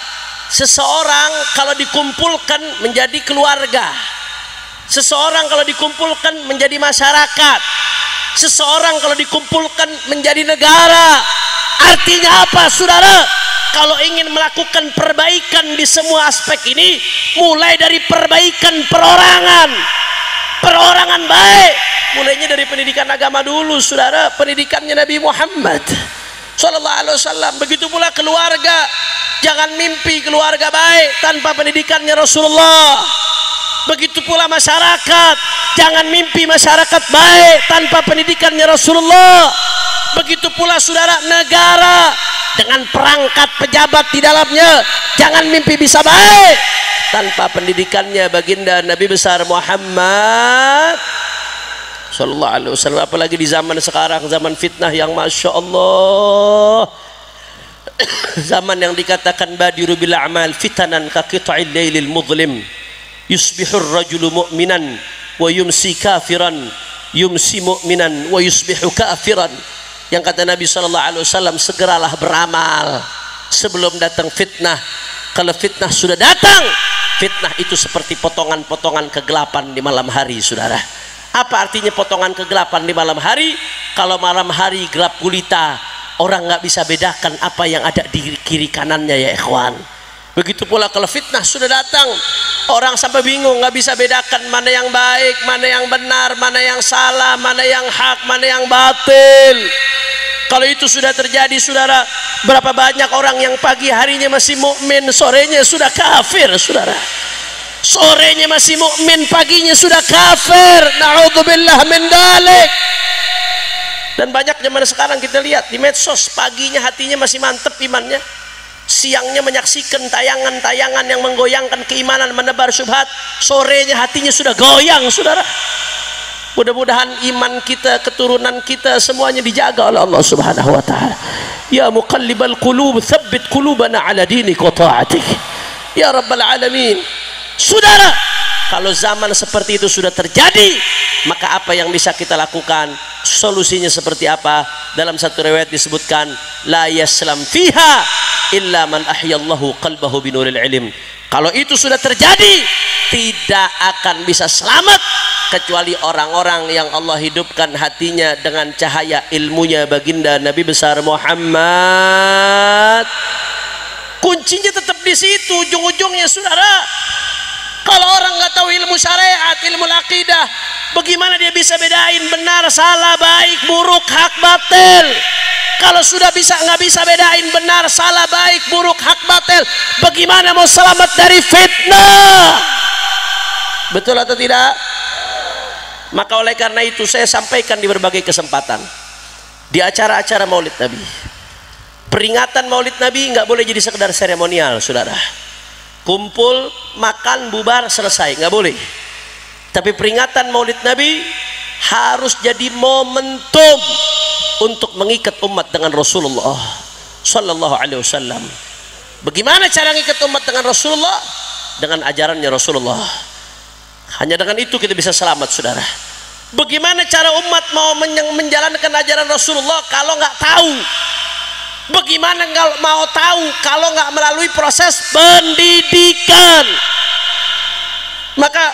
seseorang kalau dikumpulkan menjadi keluarga, seseorang kalau dikumpulkan menjadi masyarakat, seseorang kalau dikumpulkan menjadi negara. Artinya apa, saudara? Kalau ingin melakukan perbaikan di semua aspek ini, mulai dari perbaikan perorangan, perorangan baik, mulainya dari pendidikan agama dulu, saudara. Pendidikannya Nabi Muhammad sallallahu alaihi wasallam. Begitu pula keluarga, jangan mimpi keluarga baik tanpa pendidikannya Rasulullah. Begitu pula masyarakat, jangan mimpi masyarakat baik tanpa pendidikannya Rasulullah. Begitu pula saudara, negara dengan perangkat pejabat di dalamnya, jangan mimpi bisa baik tanpa pendidikannya baginda Nabi besar Muhammad sallallahu alaihi wasallam. Apalagi di zaman sekarang, zaman fitnah yang masya Allah, zaman yang dikatakan badiru bil a'mal fitanan ka qita'il lailil mudlim, yusbihur rajulu mu'minan wa yumsi kafiran, yumsi mu'minan wa yusbihu kafiran. Yang kata Nabi sallallahu alaihi wasallam, segeralah beramal sebelum datang fitnah. Kalau fitnah sudah datang, fitnah itu seperti potongan-potongan kegelapan di malam hari, saudara. Apa artinya potongan kegelapan di malam hari? Kalau malam hari gelap gulita, orang nggak bisa bedakan apa yang ada di kiri kanannya, ya ikhwan. Begitu pula kalau fitnah sudah datang, orang sampai bingung, nggak bisa bedakan mana yang baik, mana yang benar, mana yang salah, mana yang hak, mana yang batil. Kalau itu sudah terjadi, saudara, berapa banyak orang yang pagi harinya masih mukmin, sorenya sudah kafir, saudara. Sorenya masih mukmin, paginya sudah kafir. Na'udzubillah min dalik. Dan banyak zaman sekarang kita lihat di medsos, paginya hatinya masih mantep imannya, siangnya menyaksikan tayangan-tayangan yang menggoyangkan keimanan, menebar syubhat, sorenya hatinya sudah goyang, saudara. Mudah-mudahan iman kita, keturunan kita semuanya dijaga oleh Allah Subhanahu wa taala. Ya muqallibal qulub, tsabbit qulubana ala dinik wa ta'atik. Ya rabbal alamin. Saudara, kalau zaman seperti itu sudah terjadi, maka apa yang bisa kita lakukan? Solusinya seperti apa? Dalam satu riwayat disebutkan, la yaslam fiha illa man ahyallahu qalbahu binuril ilm. Kalau itu sudah terjadi, tidak akan bisa selamat kecuali orang-orang yang Allah hidupkan hatinya dengan cahaya ilmunya baginda Nabi besar Muhammad. Kuncinya tetap di situ, ujung-ujungnya saudara. Kalau orang nggak tahu ilmu syariat, ilmu akidah, bagaimana dia bisa bedain benar, salah, baik, buruk, hak, batil? Kalau sudah nggak bisa bedain benar, salah, baik, buruk, hak, batil, bagaimana mau selamat dari fitnah? Betul atau tidak? Maka oleh karena itu saya sampaikan di berbagai kesempatan, di acara-acara Maulid Nabi, peringatan Maulid Nabi nggak boleh jadi sekedar seremonial, saudara. Kumpul, makan, bubar, selesai, nggak boleh. Tapi peringatan Maulid Nabi harus jadi momentum untuk mengikat umat dengan Rasulullah Sallallahu Alaihi Wasallam. Bagaimana cara mengikat umat dengan Rasulullah? Dengan ajarannya Rasulullah. Hanya dengan itu kita bisa selamat, saudara. Bagaimana cara umat mau menjalankan ajaran Rasulullah kalau nggak tahu? Bagaimana nggak mau tahu kalau nggak melalui proses pendidikan? Maka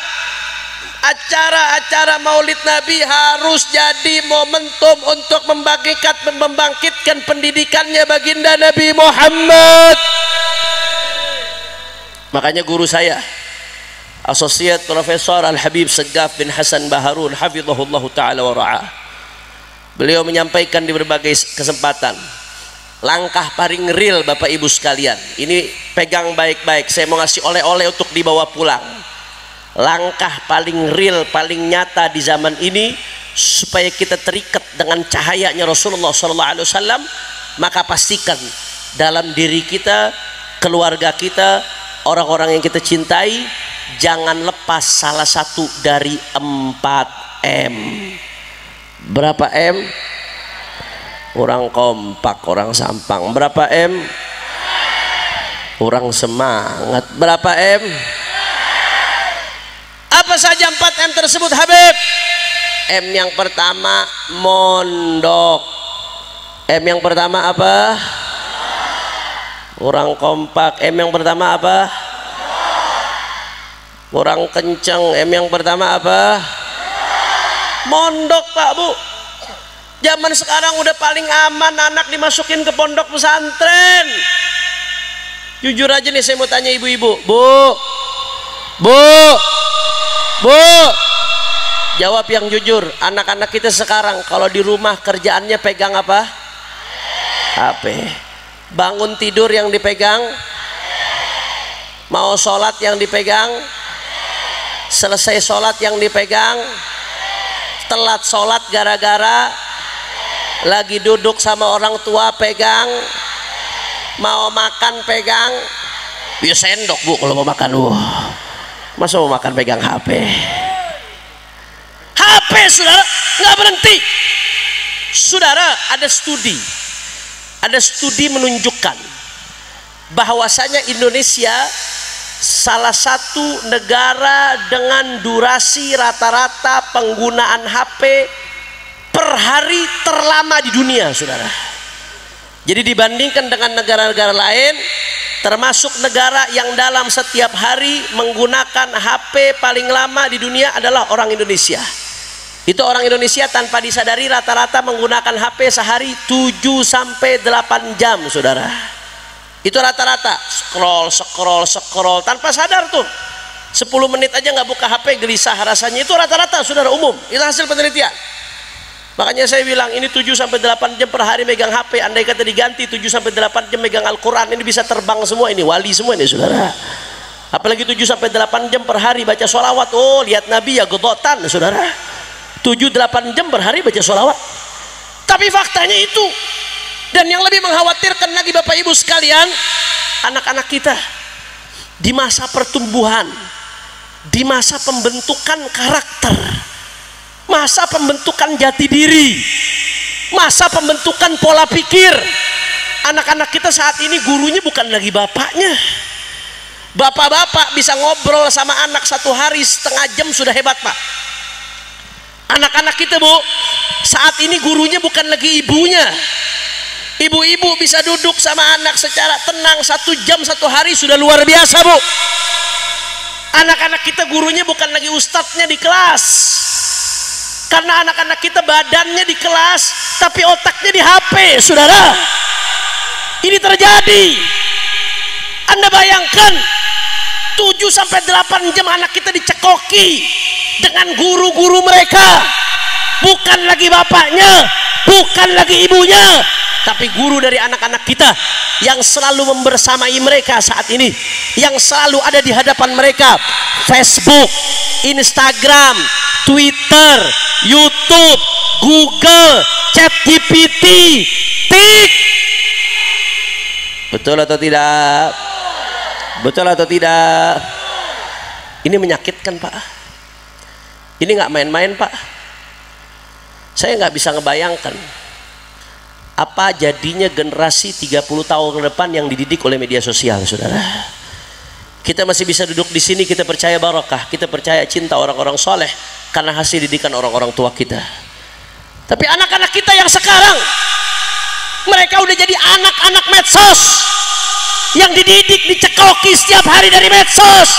acara-acara Maulid Nabi harus jadi momentum untuk membangkitkan pendidikannya baginda Nabi Muhammad. Makanya guru saya, Asosiat Profesor Al-Habib Segaf bin Hasan Baharun hafizahullah ta'ala wa ra'ah, beliau menyampaikan di berbagai kesempatan, langkah paling real Bapak Ibu sekalian, ini pegang baik-baik, saya mau ngasih oleh-oleh untuk dibawa pulang. Langkah paling real, paling nyata di zaman ini supaya kita terikat dengan cahayanya Rasulullah SAW, maka pastikan dalam diri kita, keluarga kita, orang-orang yang kita cintai, jangan lepas salah satu dari 4M. Berapa M? Orang kompak, orang sampang. Berapa M? Orang semangat. Berapa M? Apa saja 4M tersebut, Habib? M yang pertama mondok. M yang pertama apa? Orang kompak. M yang pertama apa? Orang kenceng. M yang pertama apa? Mondok, Pak, Bu. Zaman sekarang udah paling aman anak dimasukin ke pondok pesantren. Jujur aja nih saya mau tanya ibu-ibu, Bu, jawab yang jujur. Anak-anak kita sekarang kalau di rumah kerjaannya pegang apa? HP. Bangun tidur yang dipegang, mau sholat yang dipegang, selesai sholat yang dipegang, telat sholat gara-gara lagi duduk sama orang tua pegang, mau makan pegang. Ya sendok, Bu, kalau mau makan. Masa mau makan pegang HP? HP, saudara, nggak berhenti. Saudara, ada studi menunjukkan bahwasanya Indonesia salah satu negara dengan durasi rata-rata penggunaan HP per hari terlama di dunia, saudara. Jadi dibandingkan dengan negara-negara lain, termasuk negara yang dalam setiap hari menggunakan HP paling lama di dunia adalah orang Indonesia. Itu orang Indonesia tanpa disadari rata-rata menggunakan HP sehari 7-8 jam, saudara. Itu rata-rata scroll tanpa sadar tuh. 10 menit aja nggak buka HP gelisah rasanya. Itu rata-rata, saudara, umum. Itu hasil penelitian. Makanya saya bilang ini 7-8 jam per hari megang HP. Andai kata diganti 7-8 jam megang Al-Quran, ini bisa terbang semua, ini wali semua ini, saudara. Apalagi 7-8 jam per hari baca sholawat. Oh, lihat Nabi ya gedotan, saudara. 7-8 jam per hari baca sholawat. Tapi faktanya itu. Dan yang lebih mengkhawatirkan lagi Bapak Ibu sekalian, anak-anak kita di masa pertumbuhan, di masa pembentukan karakter, masa pembentukan jati diri, masa pembentukan pola pikir, anak-anak kita saat ini gurunya bukan lagi bapaknya. Bapak-bapak bisa ngobrol sama anak 1 hari setengah jam sudah hebat, Pak. Anak-anak kita, Bu, saat ini gurunya bukan lagi ibunya. Ibu-ibu bisa duduk sama anak secara tenang 1 jam 1 hari sudah luar biasa, Bu. Anak-anak kita gurunya bukan lagi ustadznya di kelas, karena anak-anak kita badannya di kelas tapi otaknya di HP. Saudara, ini terjadi. Anda bayangkan 7-8 jam anak kita dicekoki dengan guru-guru mereka, bukan lagi bapaknya, bukan lagi ibunya, tapi guru dari anak-anak kita yang selalu membersamai mereka saat ini, yang selalu ada di hadapan mereka. Facebook, Instagram, Twitter, YouTube, Google, ChatGPT, Tik. Betul atau tidak? Betul atau tidak? Ini menyakitkan, Pak. Ini nggak main-main, Pak. Saya nggak bisa ngebayangkan apa jadinya generasi 30 tahun ke depan yang dididik oleh media sosial, saudara. Kita masih bisa duduk di sini, kita percaya barakah, kita percaya cinta orang-orang soleh karena hasil didikan orang-orang tua kita. Tapi anak-anak kita yang sekarang, mereka udah jadi anak-anak medsos yang dididik, dicekoki setiap hari dari medsos.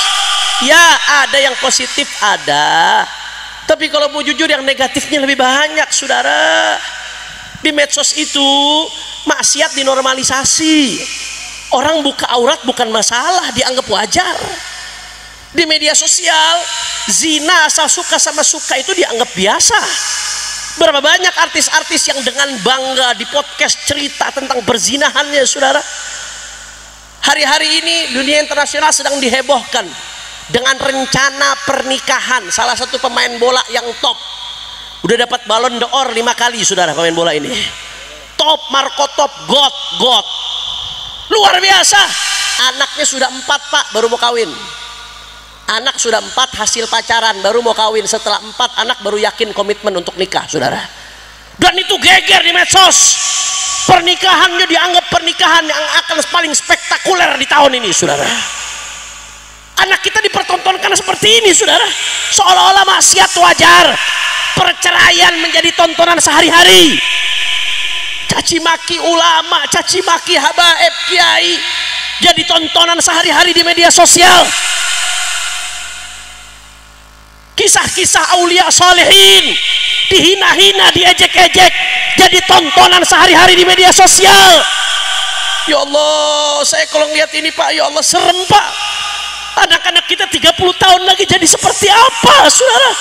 Ya, ada yang positif, ada. Tapi kalau mau jujur, yang negatifnya lebih banyak, saudara. Di medsos itu maksiat dinormalisasi. Orang buka aurat bukan masalah, dianggap wajar. Di media sosial, zina asal suka sama suka itu dianggap biasa. Berapa banyak artis-artis yang dengan bangga di podcast cerita tentang perzinahannya, saudara. Hari-hari ini dunia internasional sedang dihebohkan dengan rencana pernikahan salah satu pemain bola yang top. Udah dapat Ballon d'Or 5 kali, saudara, pemain bola ini. Top, Marco top, God. Luar biasa. Anaknya sudah 4, Pak, baru mau kawin. Anak sudah 4 hasil pacaran, baru mau kawin. Setelah 4 anak baru yakin komitmen untuk nikah, saudara. Dan itu geger di medsos. Pernikahannya dianggap pernikahan yang akan paling spektakuler di tahun ini, saudara. Anak kita dipertontonkan seperti ini, saudara. Seolah-olah maksiat wajar. Perceraian menjadi tontonan sehari-hari. Caci maki ulama, caci maki habaib kiai jadi tontonan sehari-hari di media sosial. Kisah-kisah aulia salihin dihina-hina, diejek-ejek, jadi tontonan sehari-hari di media sosial. Ya Allah, saya kalau ngeliat ini, Pak, ya Allah, serem, Pak. Anak-anak kita 30 tahun lagi jadi seperti apa, saudara?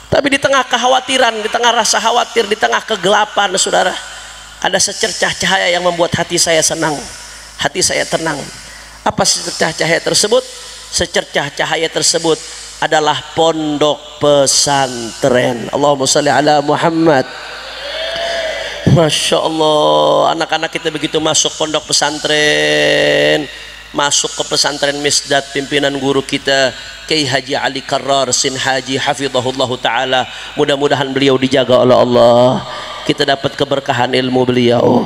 Tapi di tengah kekhawatiran, di tengah rasa khawatir, di tengah kegelapan, saudara, ada secercah cahaya yang membuat hati saya senang, hati saya tenang. Apa secercah cahaya tersebut? Secercah cahaya tersebut adalah pondok pesantren. Allahumma sholli ala Muhammad. Masya Allah, anak-anak kita begitu masuk pondok pesantren, masuk ke pesantren Misdat, pimpinan guru kita Kiai Haji Ali Karrar Sin Haji hafizahullah ta'ala, mudah-mudahan beliau dijaga oleh Allah, kita dapat keberkahan ilmu beliau.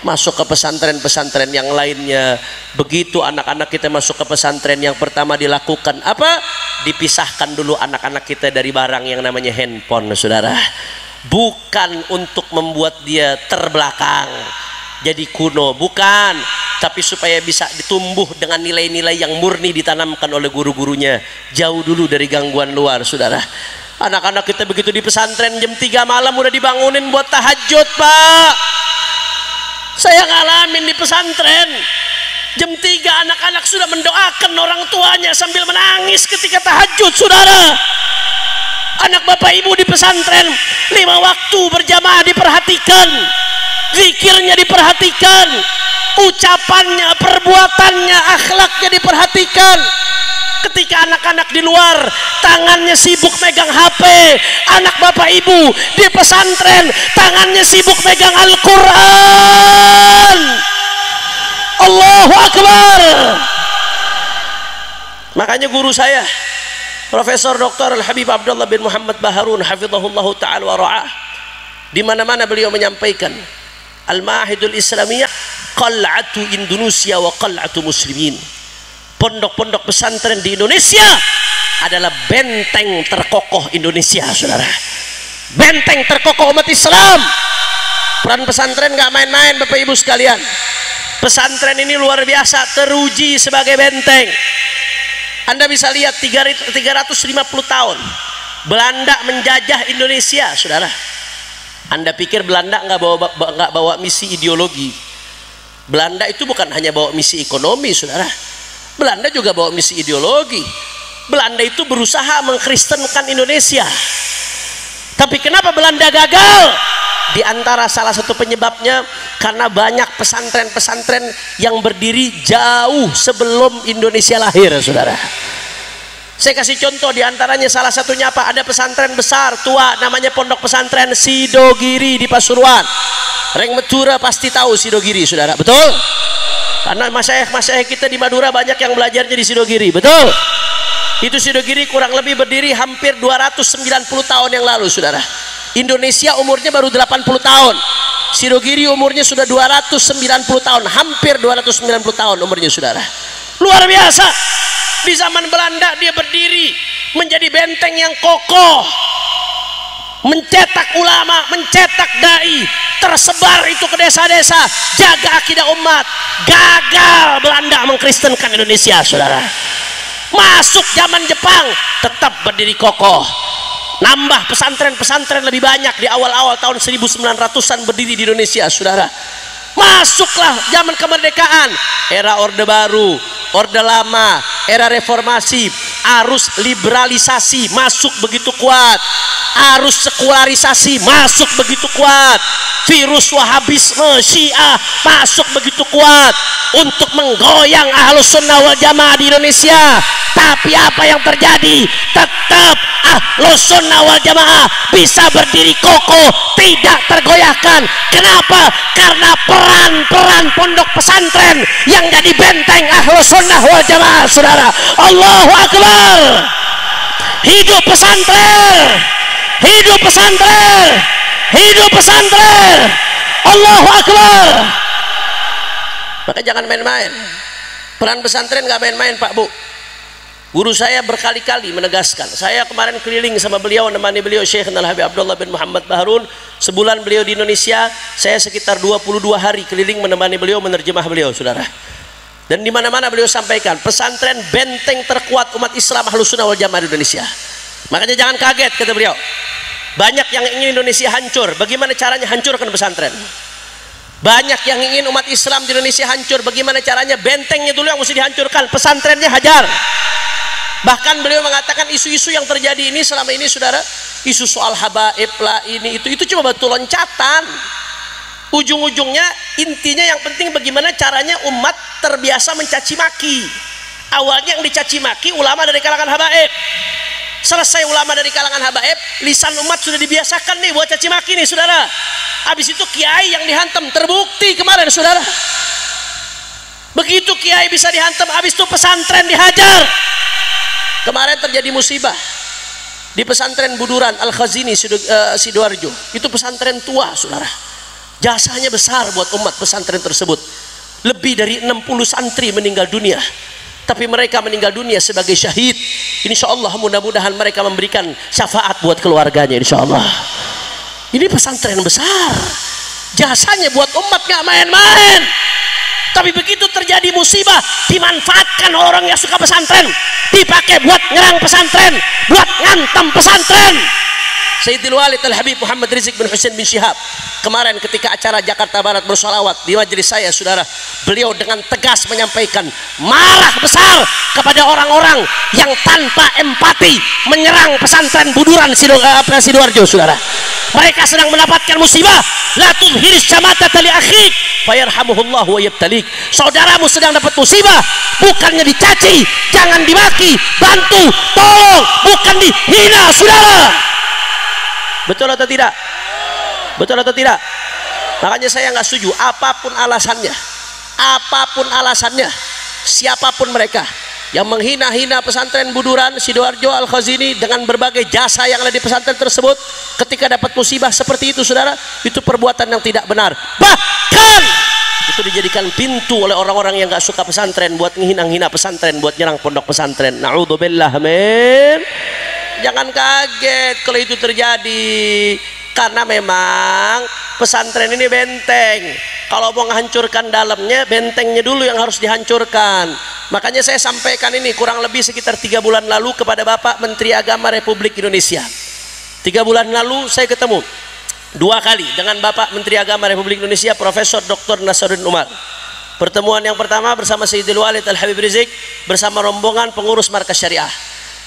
Masuk ke pesantren-pesantren yang lainnya, begitu anak-anak kita masuk ke pesantren, yang pertama dilakukan apa? Dipisahkan dulu anak-anak kita dari barang yang namanya handphone, saudara. Bukan untuk membuat dia terbelakang, jadi kuno, bukan, tapi supaya bisa ditumbuh dengan nilai-nilai yang murni ditanamkan oleh guru-gurunya, jauh dulu dari gangguan luar, saudara. Anak-anak kita begitu di pesantren jam 3 malam udah dibangunin buat tahajud, Pak. Saya ngalamin di pesantren, jam 3 anak-anak sudah mendoakan orang tuanya sambil menangis ketika tahajud, saudara. Anak bapak ibu di pesantren 5 waktu berjamaah diperhatikan, zikirnya diperhatikan, ucapannya, perbuatannya, akhlaknya diperhatikan. Ketika anak-anak di luar tangannya sibuk megang HP, anak bapak ibu di pesantren tangannya sibuk megang Al-Quran. Allahu Akbar. Makanya guru saya Profesor Dr. Al-Habib Abdullah bin Muhammad Baharun hafizahullah ta'ala wa ra'ah, di mana-mana beliau menyampaikan Al-Ma'ahidul Islamiyah qal'atu Indonesia wa qal'atu muslimin. Pondok-pondok pesantren di Indonesia adalah benteng terkokoh Indonesia, saudara. Benteng terkokoh umat Islam. Peran pesantren gak main-main, Bapak Ibu sekalian. Pesantren ini luar biasa, teruji sebagai benteng. Anda bisa lihat 350 tahun Belanda menjajah Indonesia, saudara. Anda pikir Belanda nggak bawa misi ideologi? Belanda itu bukan hanya bawa misi ekonomi, saudara. Belanda juga bawa misi ideologi. Belanda itu berusaha mengkristenkan Indonesia. Tapi kenapa Belanda gagal? Di antara salah satu penyebabnya karena banyak pesantren-pesantren yang berdiri jauh sebelum Indonesia lahir, saudara. Saya kasih contoh, diantaranya salah satunya apa? Ada pesantren besar tua namanya Pondok Pesantren Sidogiri di Pasuruan. Reng Madura pasti tahu Sidogiri, saudara, betul? Karena masyayikh kita di Madura banyak yang belajarnya di Sidogiri, betul? Itu Sidogiri kurang lebih berdiri hampir 290 tahun yang lalu, saudara. Indonesia umurnya baru 80 tahun. Sidogiri umurnya sudah 290 tahun, hampir 290 tahun umurnya, saudara. Luar biasa. Di zaman Belanda dia berdiri menjadi benteng yang kokoh, mencetak ulama, mencetak dai, tersebar itu ke desa-desa, jaga akidah umat. Gagal Belanda mengkristenkan Indonesia, saudara. Masuk zaman Jepang, tetap berdiri kokoh, nambah pesantren-pesantren lebih banyak. Di awal-awal tahun 1900-an berdiri di Indonesia, saudara. Masuklah zaman kemerdekaan, era Orde Baru, Orde Lama, era reformasi, arus liberalisasi masuk begitu kuat, arus sekularisasi masuk begitu kuat, virus Wahabisme Syiah masuk begitu kuat untuk menggoyang Ahlus Sunnah wal Jamaah di Indonesia. Tapi apa yang terjadi? Tetap Ahlus Sunnah wal Jamaah bisa berdiri kokoh, tidak tergoyahkan. Kenapa? Karena peran pondok pesantren yang jadi benteng Ahlus Sunnah wal Jamaah, saudara. Allahu Akbar. Hidup pesantren, hidup pesantren, hidup pesantren. Allahu Akbar. Maka jangan main-main. Peran pesantren nggak main-main, Pak Bu. Guru saya berkali-kali menegaskan. Saya kemarin keliling sama beliau, menemani beliau Syekh Al-Habib Abdullah bin Muhammad Baharun. Sebulan beliau di Indonesia, saya sekitar 22 hari keliling menemani beliau, menerjemah beliau, saudara. Dan di mana-mana beliau sampaikan, pesantren benteng terkuat umat Islam Ahlus Sunnah wal Jamaah di Indonesia. Makanya jangan kaget, kata beliau. Banyak yang ingin Indonesia hancur. Bagaimana caranya hancurkan pesantren? Banyak yang ingin umat Islam di Indonesia hancur. Bagaimana caranya? Bentengnya dulu yang mesti dihancurkan, pesantrennya hajar. Bahkan beliau mengatakan isu-isu yang terjadi ini selama ini, saudara, isu soal habaib lah, ini itu cuma batu loncatan. Ujung-ujungnya intinya yang penting bagaimana caranya umat terbiasa mencaci maki. Awalnya yang dicaci maki ulama dari kalangan habaib. Selesai ulama dari kalangan habaib, lisan umat sudah dibiasakan nih buat caci maki nih, saudara. Habis itu kiai yang dihantam, terbukti kemarin, saudara. Begitu kiai bisa dihantam, habis itu pesantren dihajar. Kemarin terjadi musibah di pesantren Buduran Al-Khazini Sidoarjo. Itu pesantren tua, saudara. Jasanya besar buat umat pesantren tersebut. Lebih dari 60 santri meninggal dunia. Tapi mereka meninggal dunia sebagai syahid. Insya Allah mudah-mudahan mereka memberikan syafaat buat keluarganya, insya Allah. Ini pesantren besar. Jasanya buat umat gak main-main. Tapi begitu terjadi musibah, dimanfaatkan orang yang suka pesantren, dipakai buat nyerang pesantren, buat ngantem pesantren. Sayyidil Walid Al-Habib Muhammad Rizik bin Husain bin Syihab kemarin ketika acara Jakarta Barat bersolawat di majelis saya, saudara, beliau dengan tegas menyampaikan marah besar kepada orang-orang yang tanpa empati menyerang pesantren Buduran Sidoarjo, saudara. Mereka sedang mendapatkan musibah. La tudhiris syamata li akhik fayarhamuhullah wa yabtalik. Saudaramu sedang dapat musibah, bukannya dicaci, jangan dimaki, bantu, tolong, bukan dihina, saudara. Betul atau tidak? Betul atau tidak? Makanya saya nggak setuju, apapun alasannya, siapapun mereka yang menghina-hina pesantren Buduran Sidoarjo Al-Khazini dengan berbagai jasa yang ada di pesantren tersebut, ketika dapat musibah seperti itu, saudara, itu perbuatan yang tidak benar. Bahkan itu dijadikan pintu oleh orang-orang yang nggak suka pesantren buat menghina-hina pesantren, buat nyerang pondok pesantren. Na'udzubillah, men. Jangan kaget kalau itu terjadi. Karena memang pesantren ini benteng. Kalau mau menghancurkan dalamnya, bentengnya dulu yang harus dihancurkan. Makanya saya sampaikan ini kurang lebih sekitar 3 bulan lalu kepada Bapak Menteri Agama Republik Indonesia. 3 bulan lalu saya ketemu 2 kali dengan Bapak Menteri Agama Republik Indonesia Profesor Dr. Nasaruddin Umar. Pertemuan yang pertama bersama Sayyidil Walid Al-Habib Rizik bersama rombongan pengurus Markas Syariah.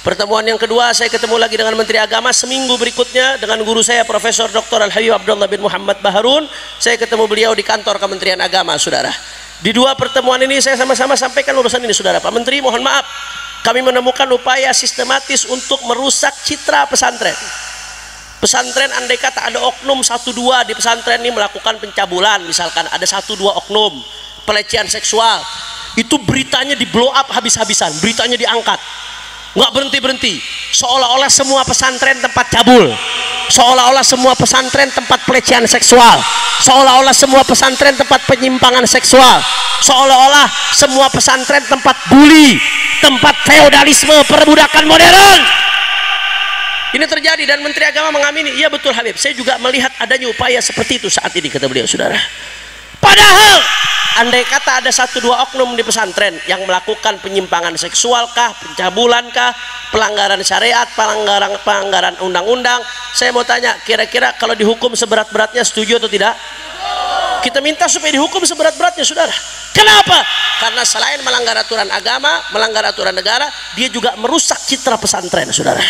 Pertemuan yang kedua saya ketemu lagi dengan Menteri Agama seminggu berikutnya dengan guru saya Profesor Dr. Al-Habib Abdullah bin Muhammad Baharun. Saya ketemu beliau di kantor Kementerian Agama, saudara. Di 2 pertemuan ini saya sama-sama sampaikan urusan ini, saudara. Pak Menteri, mohon maaf, kami menemukan upaya sistematis untuk merusak citra pesantren. Pesantren andai kata ada oknum 1-2 di pesantren ini melakukan pencabulan, misalkan ada 1-2 oknum pelecehan seksual, itu beritanya di blow up habis-habisan, beritanya diangkat, nggak berhenti-berhenti, seolah-olah semua pesantren tempat cabul, seolah-olah semua pesantren tempat pelecehan seksual, seolah-olah semua pesantren tempat penyimpangan seksual, seolah-olah semua pesantren tempat bully, tempat feodalisme, perbudakan modern. Ini terjadi dan Menteri Agama mengamini. Iya betul Habib, saya juga melihat adanya upaya seperti itu saat ini, kata beliau, saudara. Padahal andai kata ada 1-2 oknum di pesantren yang melakukan penyimpangan seksual kah, pencabulan kah, pelanggaran syariat, pelanggaran undang-undang, saya mau tanya, kira-kira kalau dihukum seberat-beratnya setuju atau tidak? Kita minta supaya dihukum seberat-beratnya, saudara. Kenapa? Karena selain melanggar aturan agama, melanggar aturan negara, dia juga merusak citra pesantren, saudara.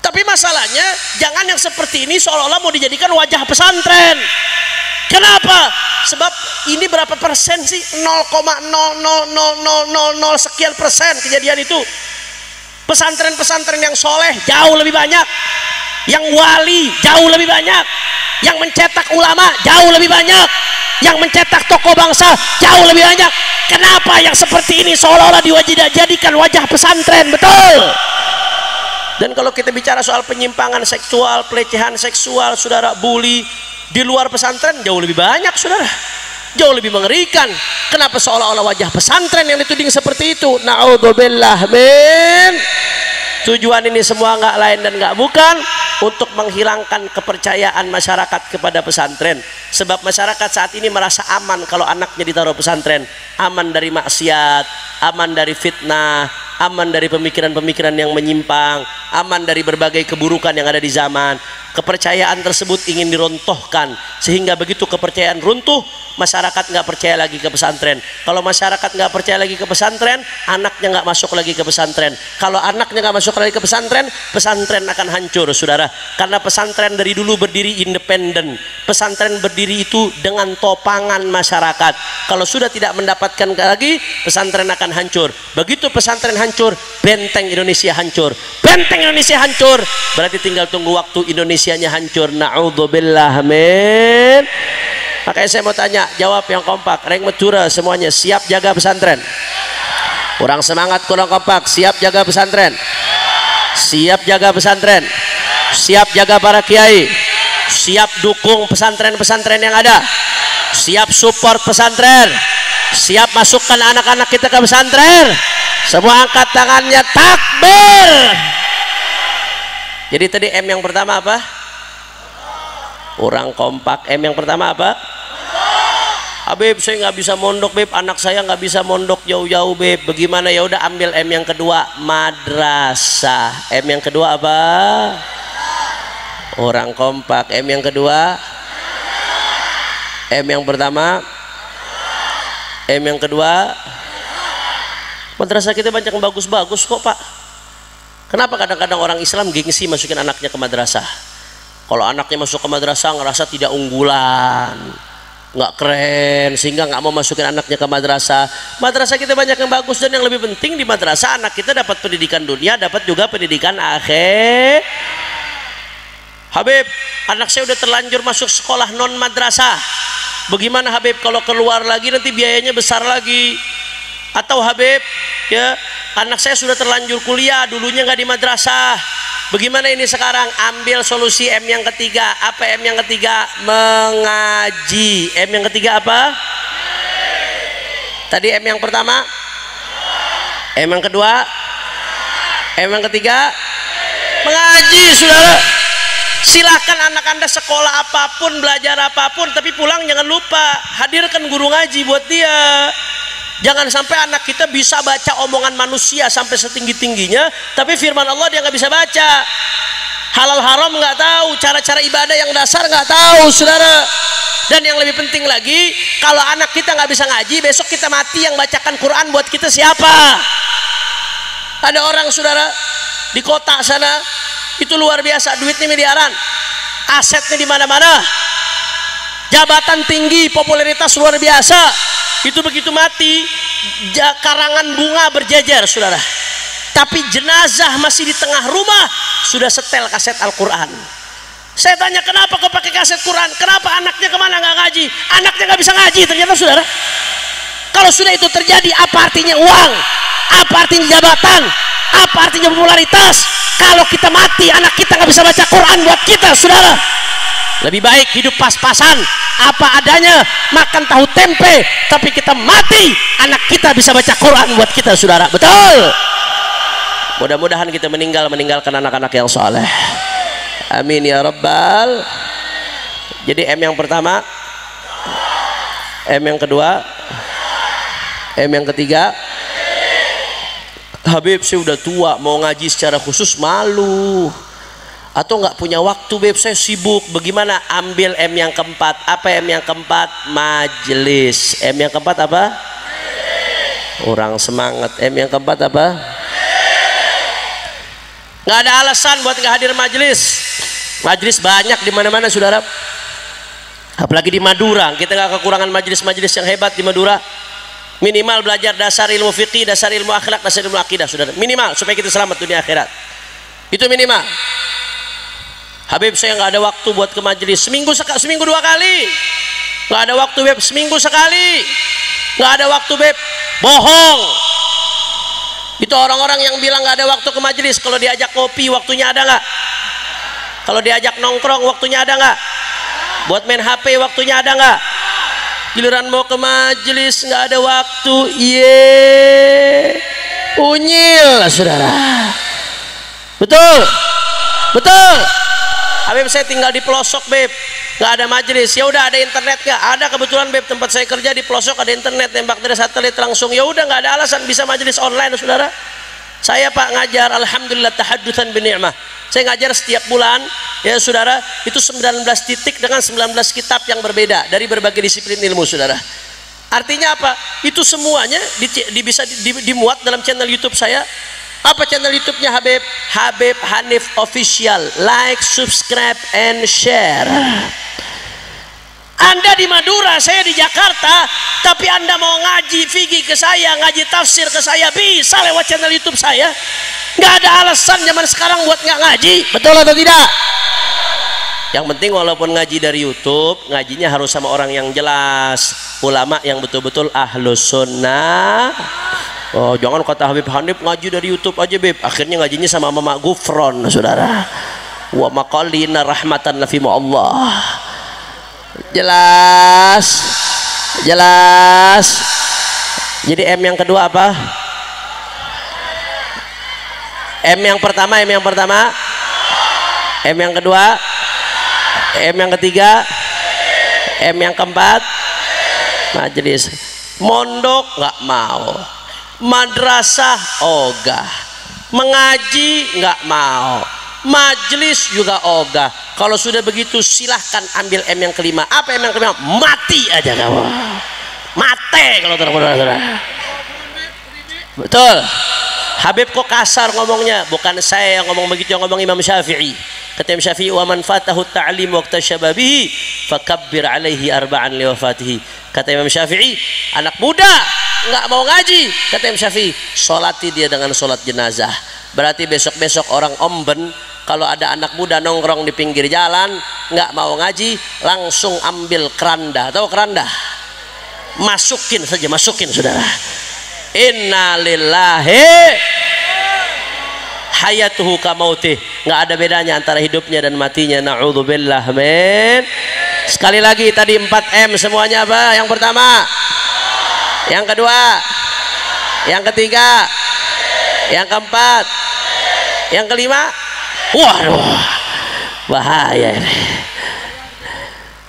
Tapi masalahnya jangan yang seperti ini seolah-olah mau dijadikan wajah pesantren. Kenapa? Sebab ini berapa persen sih? 0,00000 sekian persen kejadian itu. Pesantren-pesantren yang soleh jauh lebih banyak, yang wali jauh lebih banyak, yang mencetak ulama jauh lebih banyak, yang mencetak tokoh bangsa jauh lebih banyak. Kenapa yang seperti ini seolah-olah dijadikan wajah pesantren? Betul. Dan kalau kita bicara soal penyimpangan seksual, pelecehan seksual, saudara, bully di luar pesantren jauh lebih banyak, saudara, jauh lebih mengerikan. Kenapa seolah-olah wajah pesantren yang dituding seperti itu? Na'udzubillah min. Tujuan ini semua nggak lain dan nggak bukan untuk menghilangkan kepercayaan masyarakat kepada pesantren. Sebab masyarakat saat ini merasa aman kalau anaknya ditaruh pesantren, aman dari maksiat, aman dari fitnah, aman dari pemikiran-pemikiran yang menyimpang, aman dari berbagai keburukan yang ada di zaman. Kepercayaan tersebut ingin dirontohkan, sehingga begitu kepercayaan runtuh, masyarakat nggak percaya lagi ke pesantren. Kalau masyarakat nggak percaya lagi ke pesantren, anaknya nggak masuk lagi ke pesantren. Kalau anaknya nggak masuk lagi ke pesantren, pesantren akan hancur, saudara. Karena pesantren dari dulu berdiri independen. Pesantren berdiri itu dengan topangan masyarakat. Kalau sudah tidak mendapatkan lagi, pesantren akan hancur. Begitu pesantren hancur, benteng Indonesia hancur. Benteng Indonesia hancur, berarti tinggal tunggu waktu Indonesianya hancur. Na'udzubillah min. Makanya saya mau tanya, jawab yang kompak, reng medura semuanya, siap jaga pesantren? Kurang semangat, kurang kompak. Siap jaga pesantren? Siap jaga pesantren? Siap jaga para kiai? Siap dukung pesantren-pesantren yang ada? Siap support pesantren? Siap masukkan anak-anak kita ke pesantren? Semua angkat tangannya, takbir. Jadi tadi M yang pertama apa? Kurang kompak. M yang pertama apa? Habib, saya nggak bisa mondok, Beb. Anak saya nggak bisa mondok jauh-jauh, Beb. Bagaimana? Ya udah, ambil M yang kedua, madrasah. M yang kedua apa? Orang kompak. M yang kedua? M yang pertama? M yang kedua? Madrasah kita banyak yang bagus-bagus kok, Pak. Kenapa kadang-kadang orang Islam gengsi masukin anaknya ke madrasah? Kalau anaknya masuk ke madrasah ngerasa tidak unggulan, nggak keren, sehingga nggak mau masukin anaknya ke madrasah. Madrasah kita banyak yang bagus, dan yang lebih penting di madrasah anak kita dapat pendidikan dunia, dapat juga pendidikan akhir. Habib, anak saya udah terlanjur masuk sekolah non madrasah. Bagaimana Habib kalau keluar lagi nanti biayanya besar lagi? Atau Habib, ya anak saya sudah terlanjur kuliah, dulunya nggak di madrasah. Bagaimana ini sekarang? Ambil solusi M yang ketiga. Apa M yang ketiga? Mengaji. M yang ketiga apa? Tadi M yang pertama? M yang kedua? M yang ketiga? Mengaji, saudara. Silahkan anak anda sekolah apapun, belajar apapun, tapi pulang jangan lupa hadirkan guru ngaji buat dia. Jangan sampai anak kita bisa baca omongan manusia sampai setinggi-tingginya, tapi firman Allah dia nggak bisa baca. Halal haram nggak tahu, cara-cara ibadah yang dasar nggak tahu, saudara. Dan yang lebih penting lagi, kalau anak kita nggak bisa ngaji, besok kita mati, yang bacakan Quran buat kita siapa? Ada orang, saudara, di kota sana itu luar biasa, duitnya miliaran, asetnya di mana-mana, jabatan tinggi, popularitas luar biasa. Itu begitu mati, karangan bunga berjejer, saudara. Tapi jenazah masih di tengah rumah, sudah setel kaset Al-Quran. Saya tanya, kenapa kau pakai kaset Quran? Kenapa anaknya kemana nggak ngaji? Anaknya nggak bisa ngaji, ternyata, saudara. Kalau sudah itu terjadi, apa artinya uang? Apa artinya jabatan? Apa artinya popularitas? Kalau kita mati, anak kita nggak bisa baca Quran buat kita, saudara. Lebih baik hidup pas-pasan, apa adanya, makan tahu tempe, tapi kita mati, anak kita bisa baca Quran buat kita, saudara. Betul. Mudah-mudahan kita meninggalkan anak-anak yang soleh. Amin ya rabbal. Jadi M yang pertama, M yang kedua, M yang ketiga. Habib, saya udah tua, mau ngaji secara khusus malu, atau nggak punya waktu, Beb, saya sibuk. Bagaimana? Ambil M yang keempat. Apa M yang keempat? Majelis. M yang keempat apa? Orang semangat. M yang keempat apa? Nggak ada alasan buat nggak hadir majelis. Majelis banyak di mana-mana, saudara. Apalagi di Madura, kita nggak kekurangan majelis-majelis yang hebat di Madura. Minimal belajar dasar ilmu fikih, dasar ilmu akhlak, dasar ilmu akidah, saudara. Minimal supaya kita selamat dunia akhirat. Itu minimal. Habib, saya nggak ada waktu buat ke majelis. Seminggu 2 kali. Nggak ada waktu, Beb. Seminggu sekali. Nggak ada waktu, Beb. Bohong. Itu orang-orang yang bilang nggak ada waktu ke majelis. Kalau diajak kopi, waktunya ada nggak? Kalau diajak nongkrong, waktunya ada nggak? Buat main HP, waktunya ada nggak? Giliran mau ke majelis nggak ada waktu. Unyil, saudara. Betul, betul. Habib, saya tinggal di pelosok, Beb, nggak ada majelis. Ya udah, ada internet nggak? Ada, kebetulan, Beb, tempat saya kerja di pelosok ada internet, tembak dari satelit langsung. Ya udah, nggak ada alasan, bisa majelis online, saudara. Saya, Pak, ngajar, alhamdulillah, tahaddutan bi ni'mah. Saya ngajar setiap bulan, ya saudara, itu 19 titik dengan 19 kitab yang berbeda dari berbagai disiplin ilmu, saudara. Artinya apa? Itu semuanya bisa dimuat dalam channel YouTube saya. Apa channel YouTube-nya, Habib? Habib Hanif Official. Like, subscribe, and share. Anda di Madura, saya di Jakarta, tapi Anda mau ngaji fikih ke saya, ngaji tafsir ke saya, bisa lewat channel YouTube saya. Nggak ada alasan zaman sekarang buat nggak ngaji. Betul atau tidak? Yang penting walaupun ngaji dari YouTube, ngajinya harus sama orang yang jelas, ulama yang betul-betul ahlus sunnah. Oh, jangan kata Habib Hanif ngaji dari YouTube aja, Beb. Akhirnya ngajinya sama Mama Gufron, saudara. Wa maqalina rahmatan lafimu Allah. Jelas, jelas. Jadi M yang kedua apa? M yang pertama, M yang pertama, M yang kedua, M yang ketiga, M yang keempat, majelis. Mondok nggak mau, madrasah ogah, mengaji nggak mau, majelis juga ogah. Kalau sudah begitu, silahkan ambil M yang kelima. Apa M yang kelima? Mati aja kamu, mate kalau terpedaya. Betul. Habib kok kasar ngomongnya? Bukan saya yang ngomong begitu, yang ngomong Imam Syafi'i. Kata Imam Syafi'i, wa man fatahu ta'lim waqta syababihi fakabbir alaihi arba'an liwafatihi. Kata Imam Syafi'i, anak muda nggak mau ngaji, kata Imam Syafi'i, solati dia dengan solat jenazah. Berarti besok-besok orang omben, kalau ada anak muda nongkrong di pinggir jalan nggak mau ngaji, langsung ambil keranda. Tahu keranda? Masukin saja, masukin, saudara. Inna lillahi hayatuhu kamautih. Nggak ada bedanya antara hidupnya dan matinya. Na'udzubillah min. Sekali lagi, tadi 4M semuanya apa? Yang pertama, yang kedua, yang ketiga, yang keempat, yang kelima. Waduh, bahaya ini.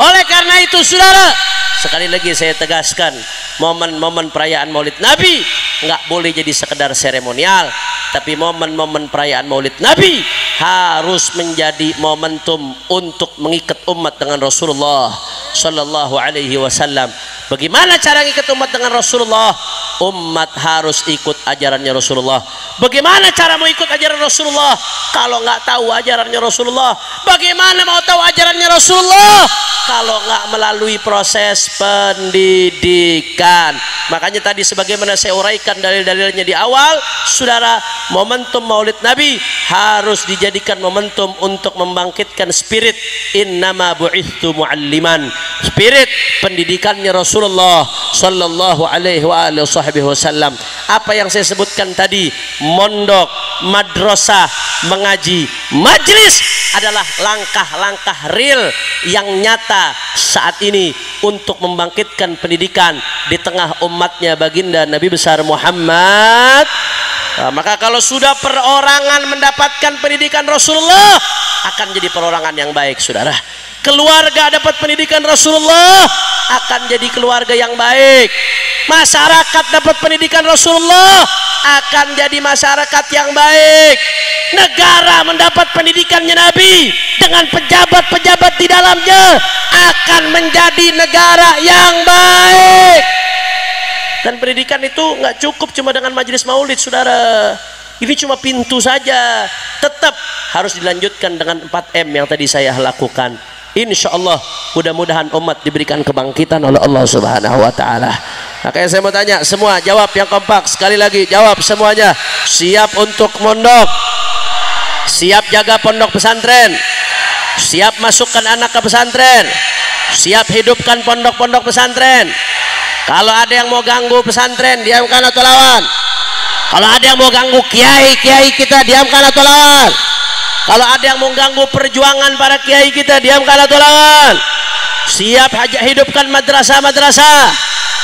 Oleh karena itu saudara, sekali lagi saya tegaskan, momen-momen perayaan Maulid Nabi nggak boleh jadi sekedar seremonial, tapi momen-momen perayaan Maulid Nabi harus menjadi momentum untuk mengikat umat dengan Rasulullah Sallallahu Alaihi Wasallam. Bagaimana cara mengikat umat dengan Rasulullah? Umat harus ikut ajarannya Rasulullah. Bagaimana cara mau ikut ajaran Rasulullah kalau nggak tahu ajarannya Rasulullah? Bagaimana mau tahu ajarannya Rasulullah kalau nggak melalui proses pendidikan? Makanya tadi sebagaimana saya uraikan dalil-dalilnya di awal, saudara, momentum Maulid Nabi harus dijadikan momentum untuk membangkitkan spirit innama bu'ithu mu'alliman, spirit pendidikannya Rasulullah Sallallahu Alaihi Wasallam. Apa yang saya sebutkan tadi, mondok, madrasah, mengaji, majlis adalah langkah-langkah real yang nyata saat ini untuk membangkitkan pendidikan di tengah umatnya baginda Nabi besar Muhammad. Nah, maka kalau sudah perorangan mendapatkan pendidikan Rasulullah, akan jadi perorangan yang baik, saudara. Keluarga dapat pendidikan Rasulullah, akan jadi keluarga yang baik. Masyarakat dapat pendidikan Rasulullah, akan jadi masyarakat yang baik. Negara mendapat pendidikannya Nabi dengan pejabat-pejabat di dalamnya, akan menjadi negara yang baik. Dan pendidikan itu nggak cukup cuma dengan majelis maulid, saudara. Ini cuma pintu saja. Tetap harus dilanjutkan dengan 4M yang tadi saya lakukan. Insya Allah mudah-mudahan umat diberikan kebangkitan oleh Allah Subhanahu Wa Taala. Makanya saya mau tanya semua, jawab yang kompak sekali lagi, jawab semuanya. Siap untuk mondok, siap jaga pondok pesantren, siap masukkan anak ke pesantren, siap hidupkan pondok-pondok pesantren. Kalau ada yang mau ganggu pesantren, diamkan atau lawan? Kalau ada yang mau ganggu kiai-kiai kita, diamkan atau lawan? Kalau ada yang mau ganggu perjuangan para kiai kita, diamkan atau lawan? Siap hidupkan madrasah-madrasah,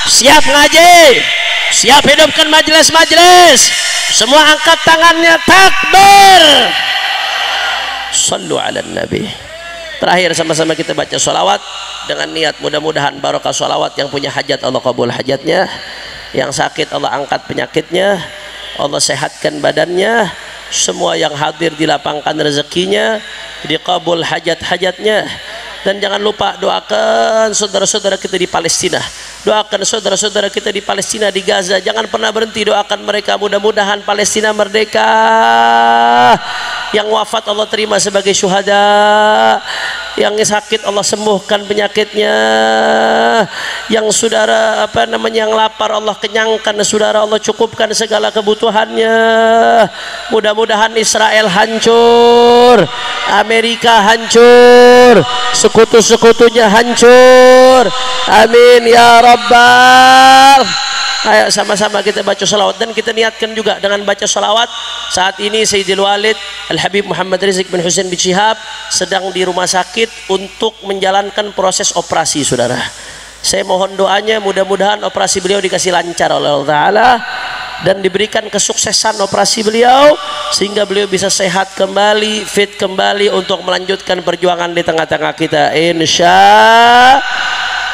siap ngaji, siap hidupkan majelis-majelis. Semua angkat tangannya, takbir. Sallu ala nabi. Terakhir sama-sama kita baca sholawat dengan niat mudah-mudahan barokah sholawat. Yang punya hajat Allah kabul hajatnya, yang sakit Allah angkat penyakitnya, Allah sehatkan badannya, semua yang hadir dilapangkan rezekinya, dikabul hajat-hajatnya. Dan jangan lupa doakan saudara-saudara kita di Palestina, doakan saudara-saudara kita di Palestina, di Gaza. Jangan pernah berhenti doakan mereka, mudah-mudahan Palestina merdeka. Yang wafat Allah terima sebagai syuhada, yang sakit Allah sembuhkan penyakitnya, yang saudara yang lapar Allah kenyangkan, saudara Allah cukupkan segala kebutuhannya. Mudah-mudahan Israel hancur, Amerika hancur, sekutu-sekutunya hancur. Amin ya Rabbal. Ayo sama-sama kita baca salawat, dan kita niatkan juga dengan baca salawat. Saat ini Sayyidil Walid Al-Habib Muhammad Rizik bin Husain bin Syihab sedang di rumah sakit untuk menjalankan proses operasi, saudara. Saya mohon doanya, mudah-mudahan operasi beliau dikasih lancar oleh Allah Ta'ala dan diberikan kesuksesan operasi beliau sehingga beliau bisa sehat kembali, fit kembali untuk melanjutkan perjuangan di tengah-tengah kita, insya.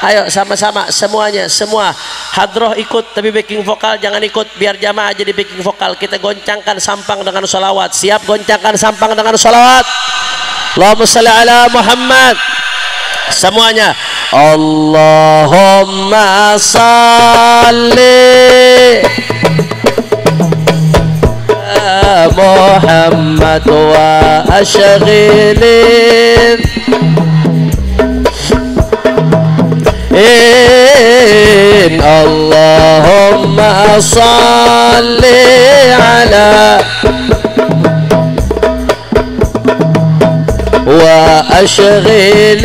Ayo sama-sama semuanya, semua hadroh ikut, tapi backing vokal jangan ikut, biar jamaah jadi backing vokal. Kita goncangkan sampang dengan sholawat. Siap goncangkan sampang dengan sholawat. Allahumma sholli ala Muhammad. Semuanya Allahumma sholli Muhammad wa ashghilin Allahumma salli ala wa ashghilin